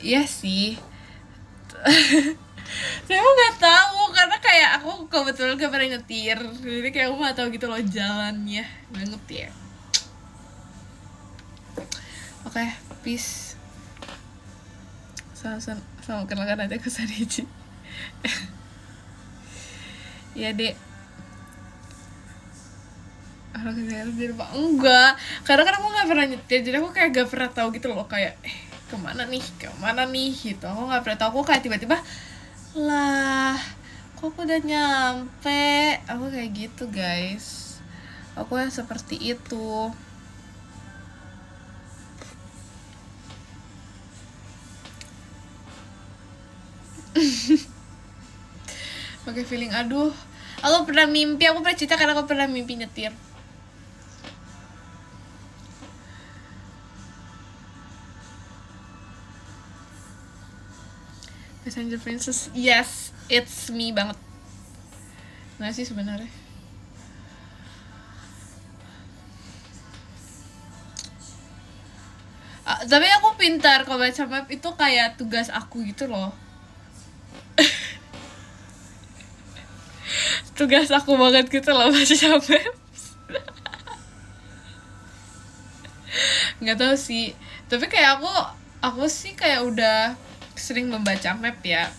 Iya sih. Saya nggak tahu karena kayak aku kebetulan gak pernah nyetir, jadi kayak aku nggak tahu gitu loh jalannya banget ya. Oke, peace. Sama kenalkan aja aku Sarici. Ya dek. Orang kejar di rumah enggak, karena kan aku nggak pernah nyetir, jadi aku kayak gak pernah tahu gitu loh, kayak kemana nih gitu. Aku nggak pernah tahu, aku kayak tiba-tiba lah, kok aku udah nyampe. Aku kayak gitu guys, aku yang seperti itu. Pakai feeling. Aduh, aku pernah cerita karena aku pernah mimpi nyetir. Passenger Princess, yes, it's me banget. Nggak sih sebenarnya. Tapi aku pintar kalau baca map, itu kayak tugas aku gitu loh. Tugas aku banget gitu loh baca map. Nggak tahu sih, tapi kayak aku sih kayak udah sering membaca map ya.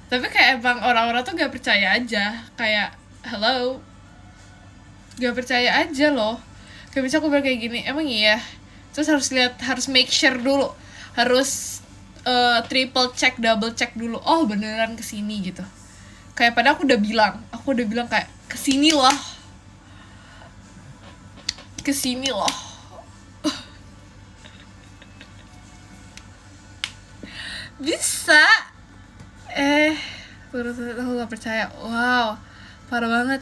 Tapi kayak emang orang-orang tuh gak percaya aja. Kayak, hello, gak percaya aja loh. Kayak bisa aku bilang kayak gini, emang iya? Terus harus make sure dulu. Harus triple check, double check dulu. Oh beneran kesini gitu. Kayak pada aku udah bilang kayak kesini loh. Kesini loh. Bisa. Terus aku gak percaya. Wow, parah banget.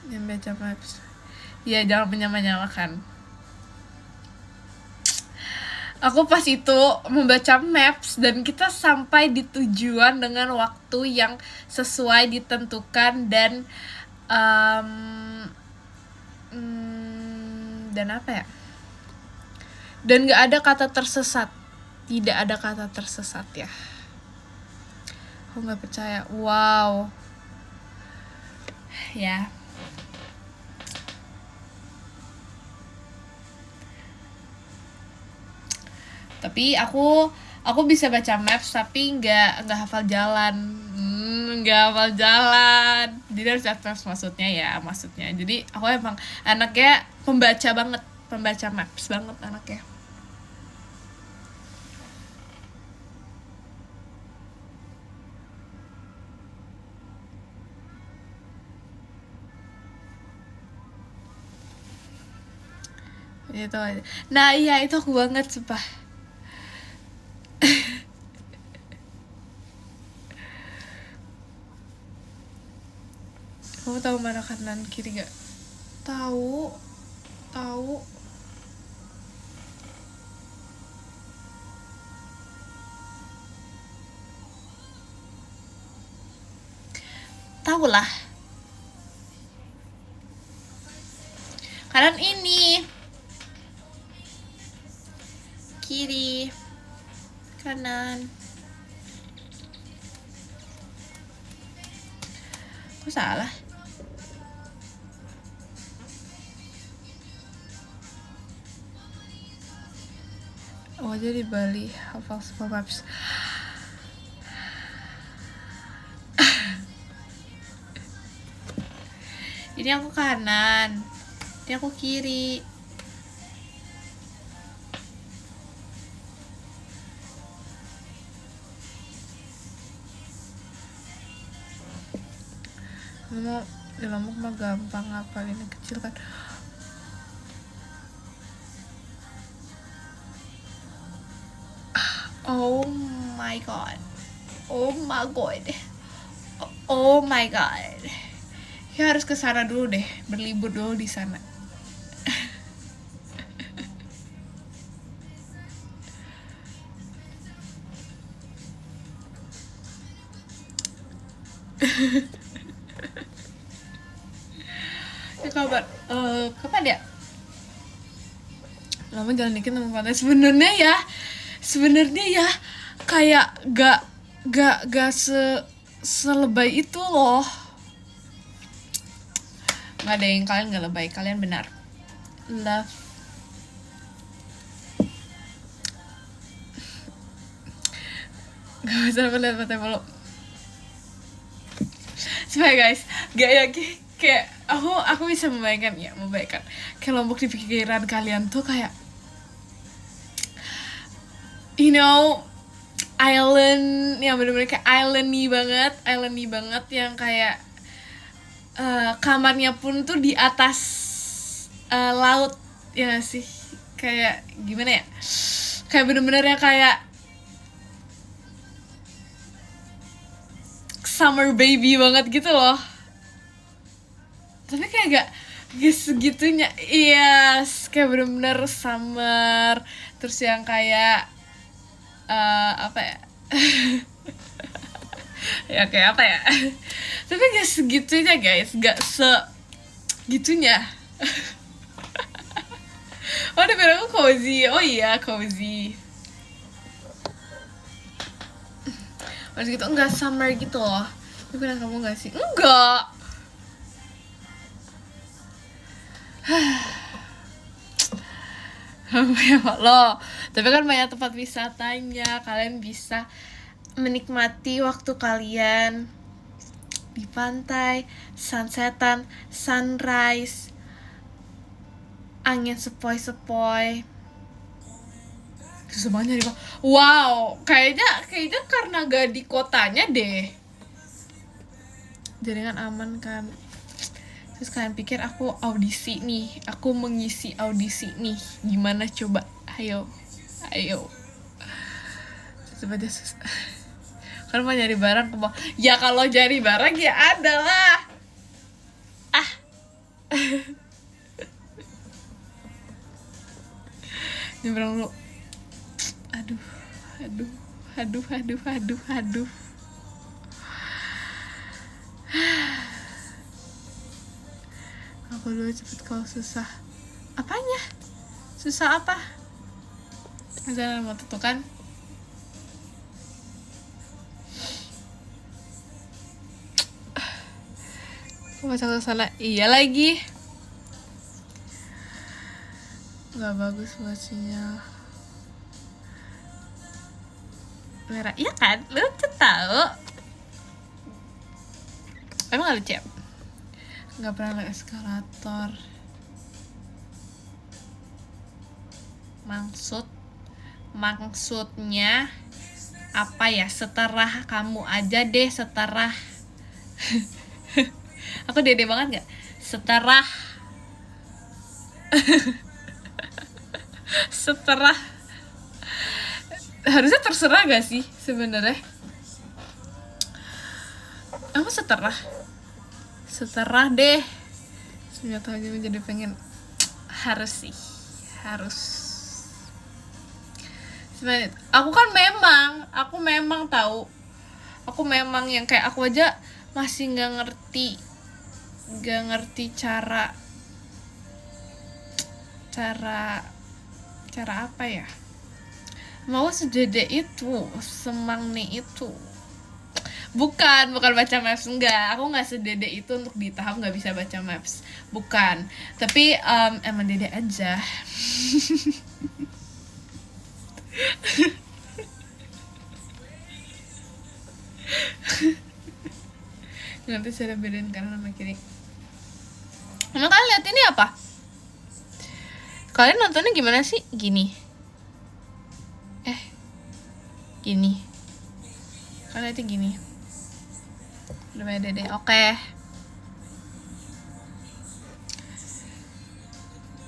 Yang baca maps. Ya jangan menyamakan. Aku pas itu membaca maps dan kita sampai di tujuan dengan waktu yang sesuai ditentukan dan dan apa ya? Dan gak ada kata tersesat. Tidak ada kata tersesat ya. Aku gak percaya. Wow. Ya. Tapi aku bisa baca maps tapi nggak hafal jalan. Nggak hafal jalan. Jadi harus lihat maps maksudnya. Jadi aku emang anaknya pembaca maps banget anaknya. Itu aja. Nah iya itu aku banget sumpah. Kamu tahu mana kanan kiri gak? Tahu. Tahu lah. Kanan ini. Kiri. Kanan. Kok salah? Oh jadi Bali hafal semua maps. Ini aku kanan, ini aku kiri. Di Lombok mah gampang, ngapalin yang kecil kan. Oh my god. Ya harus ke sana dulu deh, berlibur dulu di sana. Ya kabar, kapan ya? Lama jalan dikit sama pantai. Sebenarnya ya kayak gak selebay itu loh. Nggak ada yang kalian gak lebay, kalian benar. Love. Gak usah lihat pantai mulu. Supaya guys, gak yakin kayak aku bisa membayangkan kayak Lombok di pikiran kalian tuh kayak island yang bener-bener kayak islandy banget yang kayak kamarnya pun tuh di atas laut ya gak sih, kayak gimana ya, kayak bener-bener yang kayak summer baby banget gitu loh. Tapi kayak gak segitunya. Yes, kayak bener-bener summer. Terus yang kayak Apa ya? Ya kayak apa ya? Tapi gak segitunya guys, gak segitunya. Oh, dia bilang aku cozy. Oh iya, cozy. Harus gitu, enggak summer gitu loh. Tapi bilang kamu gak sih? Enggak. Loh, tapi kan banyak tempat wisatanya. Kalian bisa menikmati waktu kalian di pantai, sunsetan, sunrise, angin sepoi-sepoi. Susah banget nyari. Wow, kayaknya karena gak di kotanya deh. Jaringan aman kan. Terus kalian pikir aku audisi nih, aku mengisi audisi nih. Gimana coba? Ayo. Coba aja susah. Kan mau nyari barang ke bawah. Ya kalau nyari barang ya ada lah. Nyebrang dulu. Aduh. Aku dulu cepet kalau susah. Apanya? Susah apa? Jangan mau tutup kan? Aku baca ke sana. Iya lagi. Gak bagus buat sinyal. Merah, iya kan? Lucu tau. Emang gak lucu ya? Gak pernah naik eskalator. Maksudnya apa ya? Seterah kamu aja deh, seterah. Aku dede banget gak? Seterah. Seterah. Harusnya terserah gak sih sebenarnya? Aku seterah deh. Sebenarnya aja menjadi pengen. Harus sebenarnya aku memang tahu. Aku memang yang kayak aku aja masih nggak ngerti cara apa ya, mau sedede itu, semangnya itu. Bukan baca maps, enggak. Aku nggak sedede itu untuk di tahap nggak bisa baca maps, bukan. Tapi emang dede aja. Nanti saya bedain kanan sama kiri. Emang kalian lihat ini apa? Kalian nontonnya gimana sih? Gini. Kalian lihatnya gini. Udah banyak dede. Oke.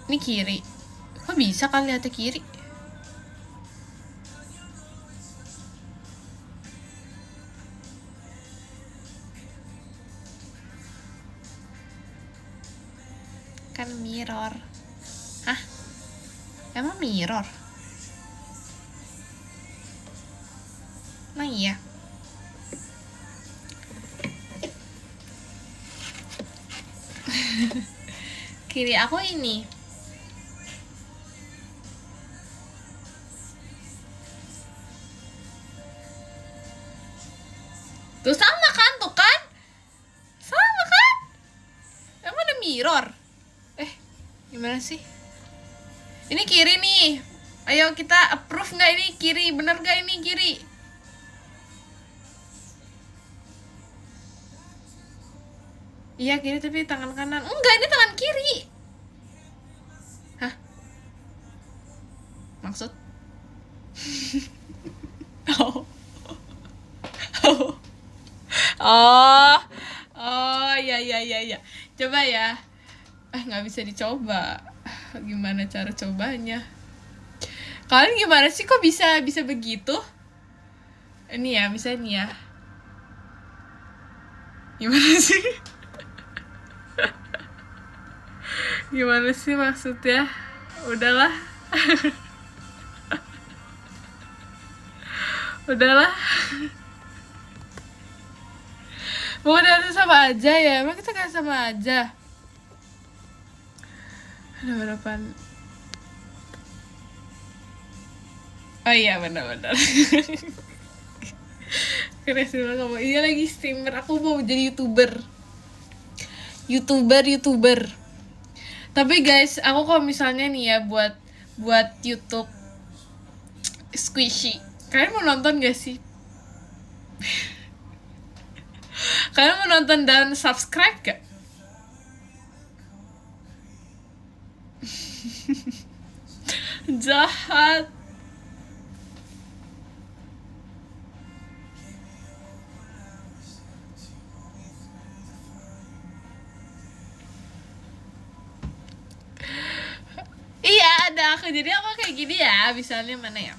Ini kiri. Kok bisa kalian lihatnya kiri? Kan mirror. Hah? Emang mirror? Nah iya. Kiri aku ini. Tuh sama kan? Sama kan? Emang ada mirror? Gimana sih? Ini kiri nih. Ayo kita approve nggak ini kiri? Bener nggak ini kiri? Iya kiri tapi tangan kanan. Enggak, ini tangan kiri. Hah? Maksud? Oh, ya. Coba ya. Nggak bisa dicoba. Gimana cara cobanya? Kalian gimana sih kok bisa begitu? Ini ya, misalnya nih ya. Gimana sih? Gimana sih maksudnya? Udahlah. Udahlah. Bukan harus sama aja ya, emang kita kan sama aja. Ada berapa? Oh iya benar-benar. Keren sih kamu. Iya lagi streamer, aku mau jadi youtuber. Tapi guys, aku kalau misalnya nih ya buat YouTube squishy, kalian mau nonton gak sih? Kalian mau nonton dan subscribe gak? Jahat. Iya ada aku, jadi aku kayak gini ya. Misalnya mana ya?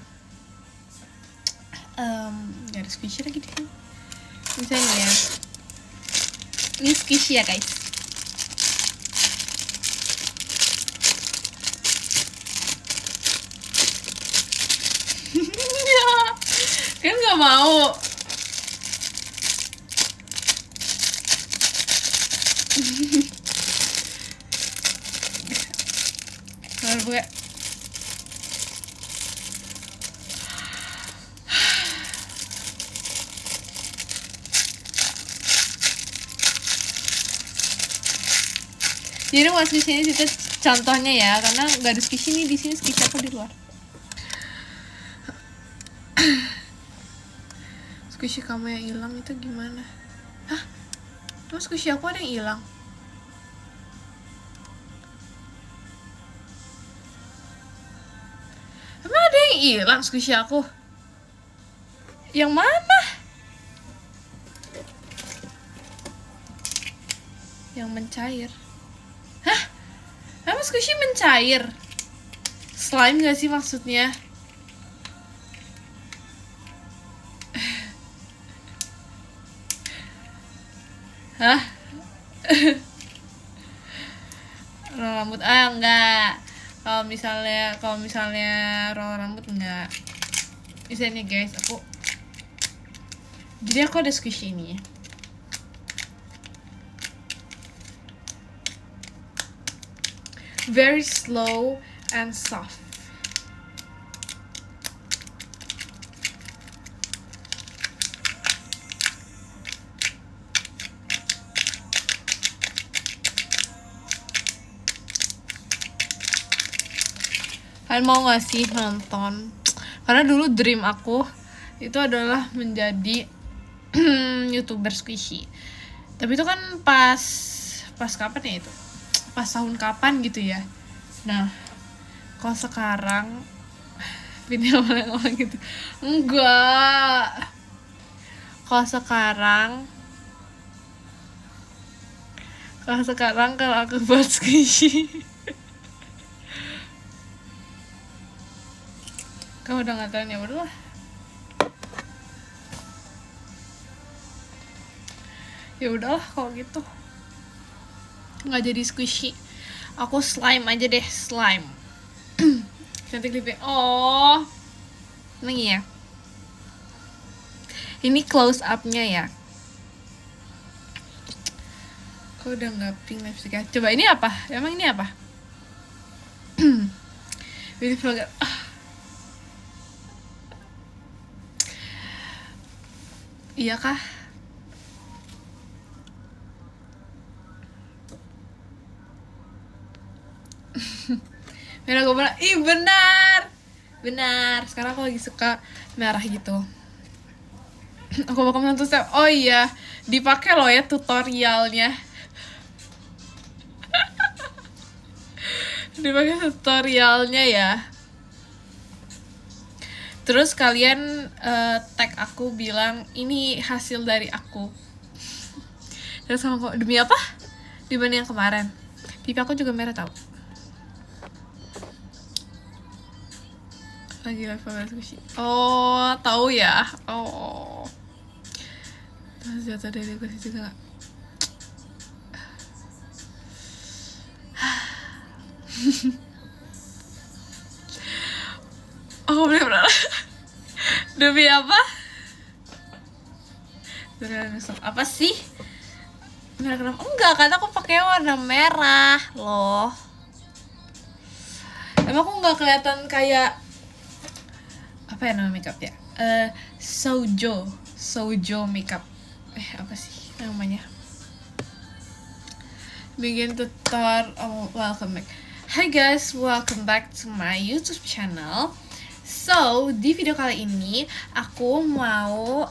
Gak ada squishy lagi deh. Misalnya ya, ini squishy ya guys. Kan gak mau. Kalau gue jadi mau squishy ini situ contohnya ya, karena nggak ada squishy nih di sini, squishy aku di luar. Squishy kamu yang hilang itu gimana? Hah? Emang squishy aku ada yang hilang? Emang ada yang hilang squishy aku? Yang mana? Yang mencair. Hah? Emang squishy mencair? Slime gak sih maksudnya? Hah? Roll rambut? Enggak. Kalau misalnya roll rambut enggak. Misalnya guys, jadi aku ada squishy ini. Very slow and soft. Kalian mau gak sih nonton? Karena dulu dream aku itu adalah menjadi YouTuber squishy. Tapi itu kan pas kapan ya itu? Pas tahun kapan gitu ya. Nah, kalau sekarang video orang gitu. Enggak. Kalau sekarang kalau aku buat squishy, kamu udah nggak tahu ya, berdua. Ya udahlah kalau gitu, nggak jadi squishy, aku slime aja deh, slime. Cantik lipnya. Oh, emang ya. Ini close up-nya ya. Kok udah nggak pink lipstick? Coba ini apa? Emang ini apa? Beauty vlogger. Iya kah? Merah gue bilang, ih benar. Sekarang aku lagi suka merah gitu. Aku bakal nonton step. Oh iya, dipakai loh ya tutorialnya. Dipakai tutorialnya ya. Terus kalian tag aku bilang ini hasil dari aku. Terus sama kok, demi apa? Dibanding yang kemarin. Pipi aku juga merah tau. Lagi level squishy. Oh, tahu ya. Oh. Terus jatuh dari gue juga. Oh, bener. Demi apa? Apa sih? Merah kenapa? Enggak, kan aku pakai warna merah loh. Emang aku nggak kelihatan kayak apa ya nama makeup ya? Sojo makeup. Apa sih namanya? Begin to start. Oh, welcome back. Hi guys, welcome back to my YouTube channel. So, di video kali ini aku mau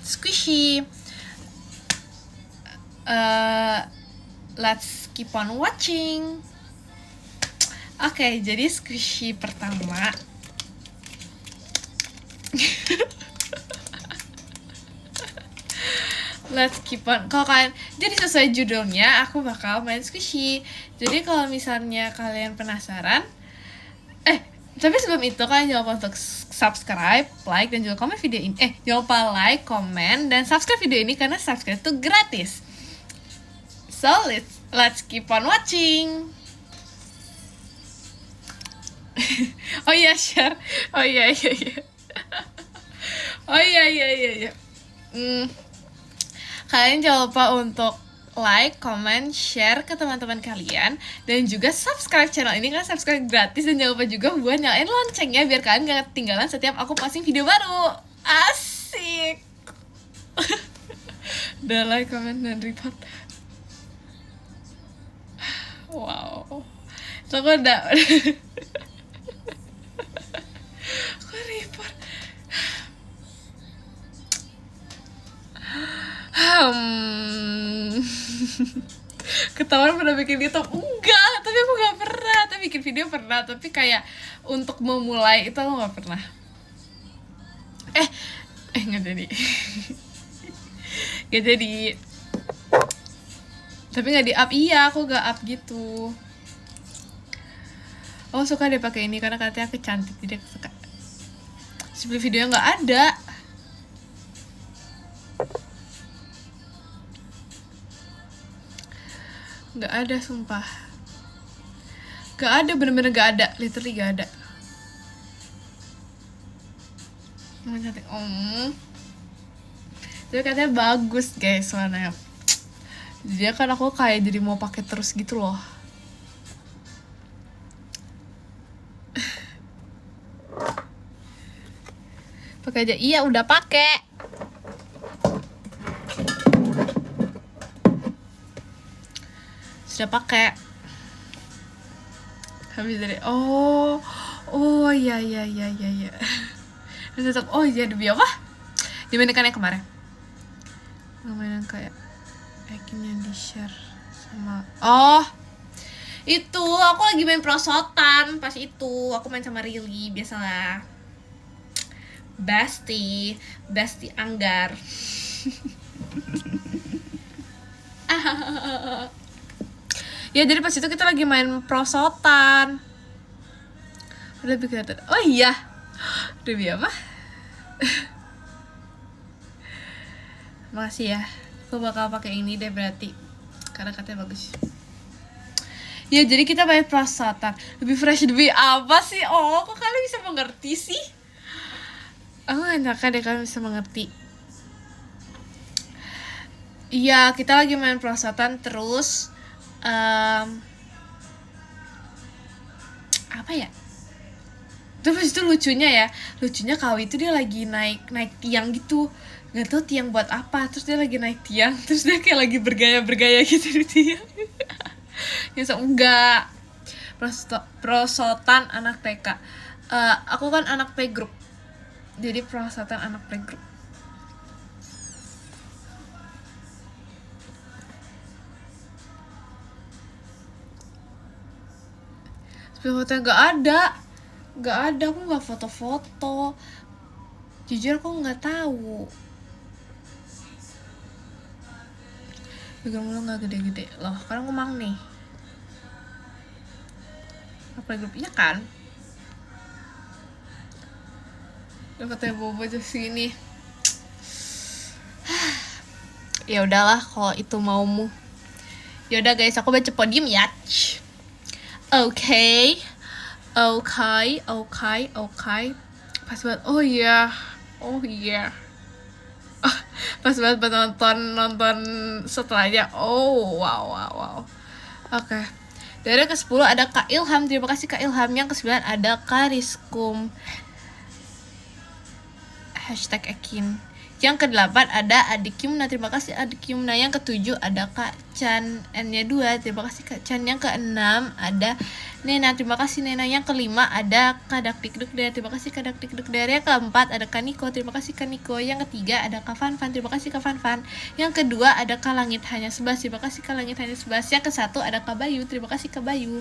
squishy. Let's keep on watching. Oke, jadi squishy pertama. Let's keep on. Kalau kalian, jadi sesuai judulnya, aku bakal main squishy. Jadi kalau misalnya kalian penasaran, tapi sebelum itu kalian jangan lupa untuk subscribe, like, dan juga komen video ini. Jangan lupa like, komen, dan subscribe video ini karena subscribe itu gratis. So let's keep on watching. Oh iya, share. Oh iya. Oh iya. Kalian jangan lupa untuk like, comment, share ke teman-teman kalian, dan juga subscribe channel ini karena subscribe gratis, dan jangan lupa juga buat nyalain loncengnya biar kalian gak ketinggalan setiap aku posting video baru. Asik. Udah like, comment, dan report. Wow. So aku udah aku report. Ketahuan pernah bikin YouTube? Enggak, tapi aku gak pernah. Tapi bikin video pernah, tapi kayak untuk memulai itu aku gak pernah. Gak jadi. Gak jadi. Tapi gak di up. Iya, aku gak up gitu. Oh, suka deh pakai ini karena katanya aku cantik, jadi aku suka. Sebelum videonya gak ada. Gak ada, sumpah. Gak ada, bener-bener gak ada. Literally gak ada. Cantik. Tapi katanya bagus guys warnanya. Jadi kan aku kayak jadi mau pakai terus gitu loh. Pakai aja. Iya, udah pakai. Sudah pakai. Habis dari oh iya. Terus tetap demi apa? Dimainkan yang kemarin. Mainan kayak yang di share sama itu aku lagi main prosotan. Pas itu aku main sama Rili, biasalah. Besti Anggar. Ya jadi pas itu kita lagi main prosotan. Udah bikin. Oh iya. Demi apa? Makasih ya. Aku bakal pakai ini deh berarti. Karena katanya bagus. Ya jadi kita main prosotan. Lebih fresh demi apa sih? Oh, kok kalian bisa mengerti sih? Aku gak nyangka deh kalian bisa mengerti. Iya, kita lagi main prosotan terus apa ya? Terus itu lucunya Kawi itu dia lagi naik tiang gitu, nggak tahu tiang buat apa. Terus dia lagi naik tiang, terus dia kayak lagi bergaya gitu di tiang. Enggak, prosotan anak TK. Aku kan anak playgroup, jadi prosotan anak playgroup. Foto nggak ada, aku nggak foto-foto. Jujur aku nggak tahu. Bikin mulu nggak gede-gede loh, karena ngomong nih. Apa grupnya kan? Udah fotonya bobo aja sini. Ya udahlah kalau itu maumu. Ya udah guys, aku baca podium ya. Oke. Pas banget. Oh iya. Pas banget buat nonton setelahnya. Oh, wow. Oke. Dari yang ke-10 ada Kak Ilham. Terima kasih Kak Ilham. Yang ke-9 ada Kak Rizkum. #Ekin. Yang ke-8 ada Adik Yumna. Terima kasih Adik Yumna. Yang ke-7 ada Kak Chan. N-nya 2. Terima kasih Kak Chan. Yang ke-6 ada Nena. Terima kasih Nena. Yang ke-5 ada Kak Dakdikduk Dea. Terima kasih Kak Dakdikduk Dea. Yang ke-4 ada Kak Niko. Terima kasih Kak Niko. Yang ke-3 ada Kak Fanfan. Terima kasih Kak Fanfan. Yang ke-2 ada Kak Langit Hanya 11. Terima kasih Kak Langit Hanya 11. Yang ke-1 ada Kak Bayu. Terima kasih Kak Bayu.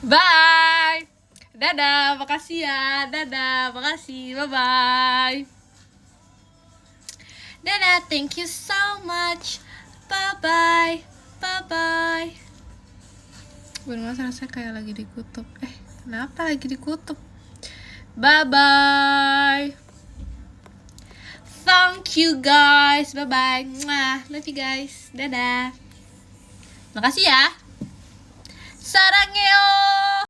Bye. Dadah, makasih ya. Dadah, makasih. Bye-bye. Dadah, thank you so much. Bye-bye. Bye-bye. Bener rasanya kayak lagi dikutup. Kenapa lagi dikutup? Bye-bye. Thank you guys. Bye-bye. Love you guys. Dadah. Makasih ya. 사랑해요.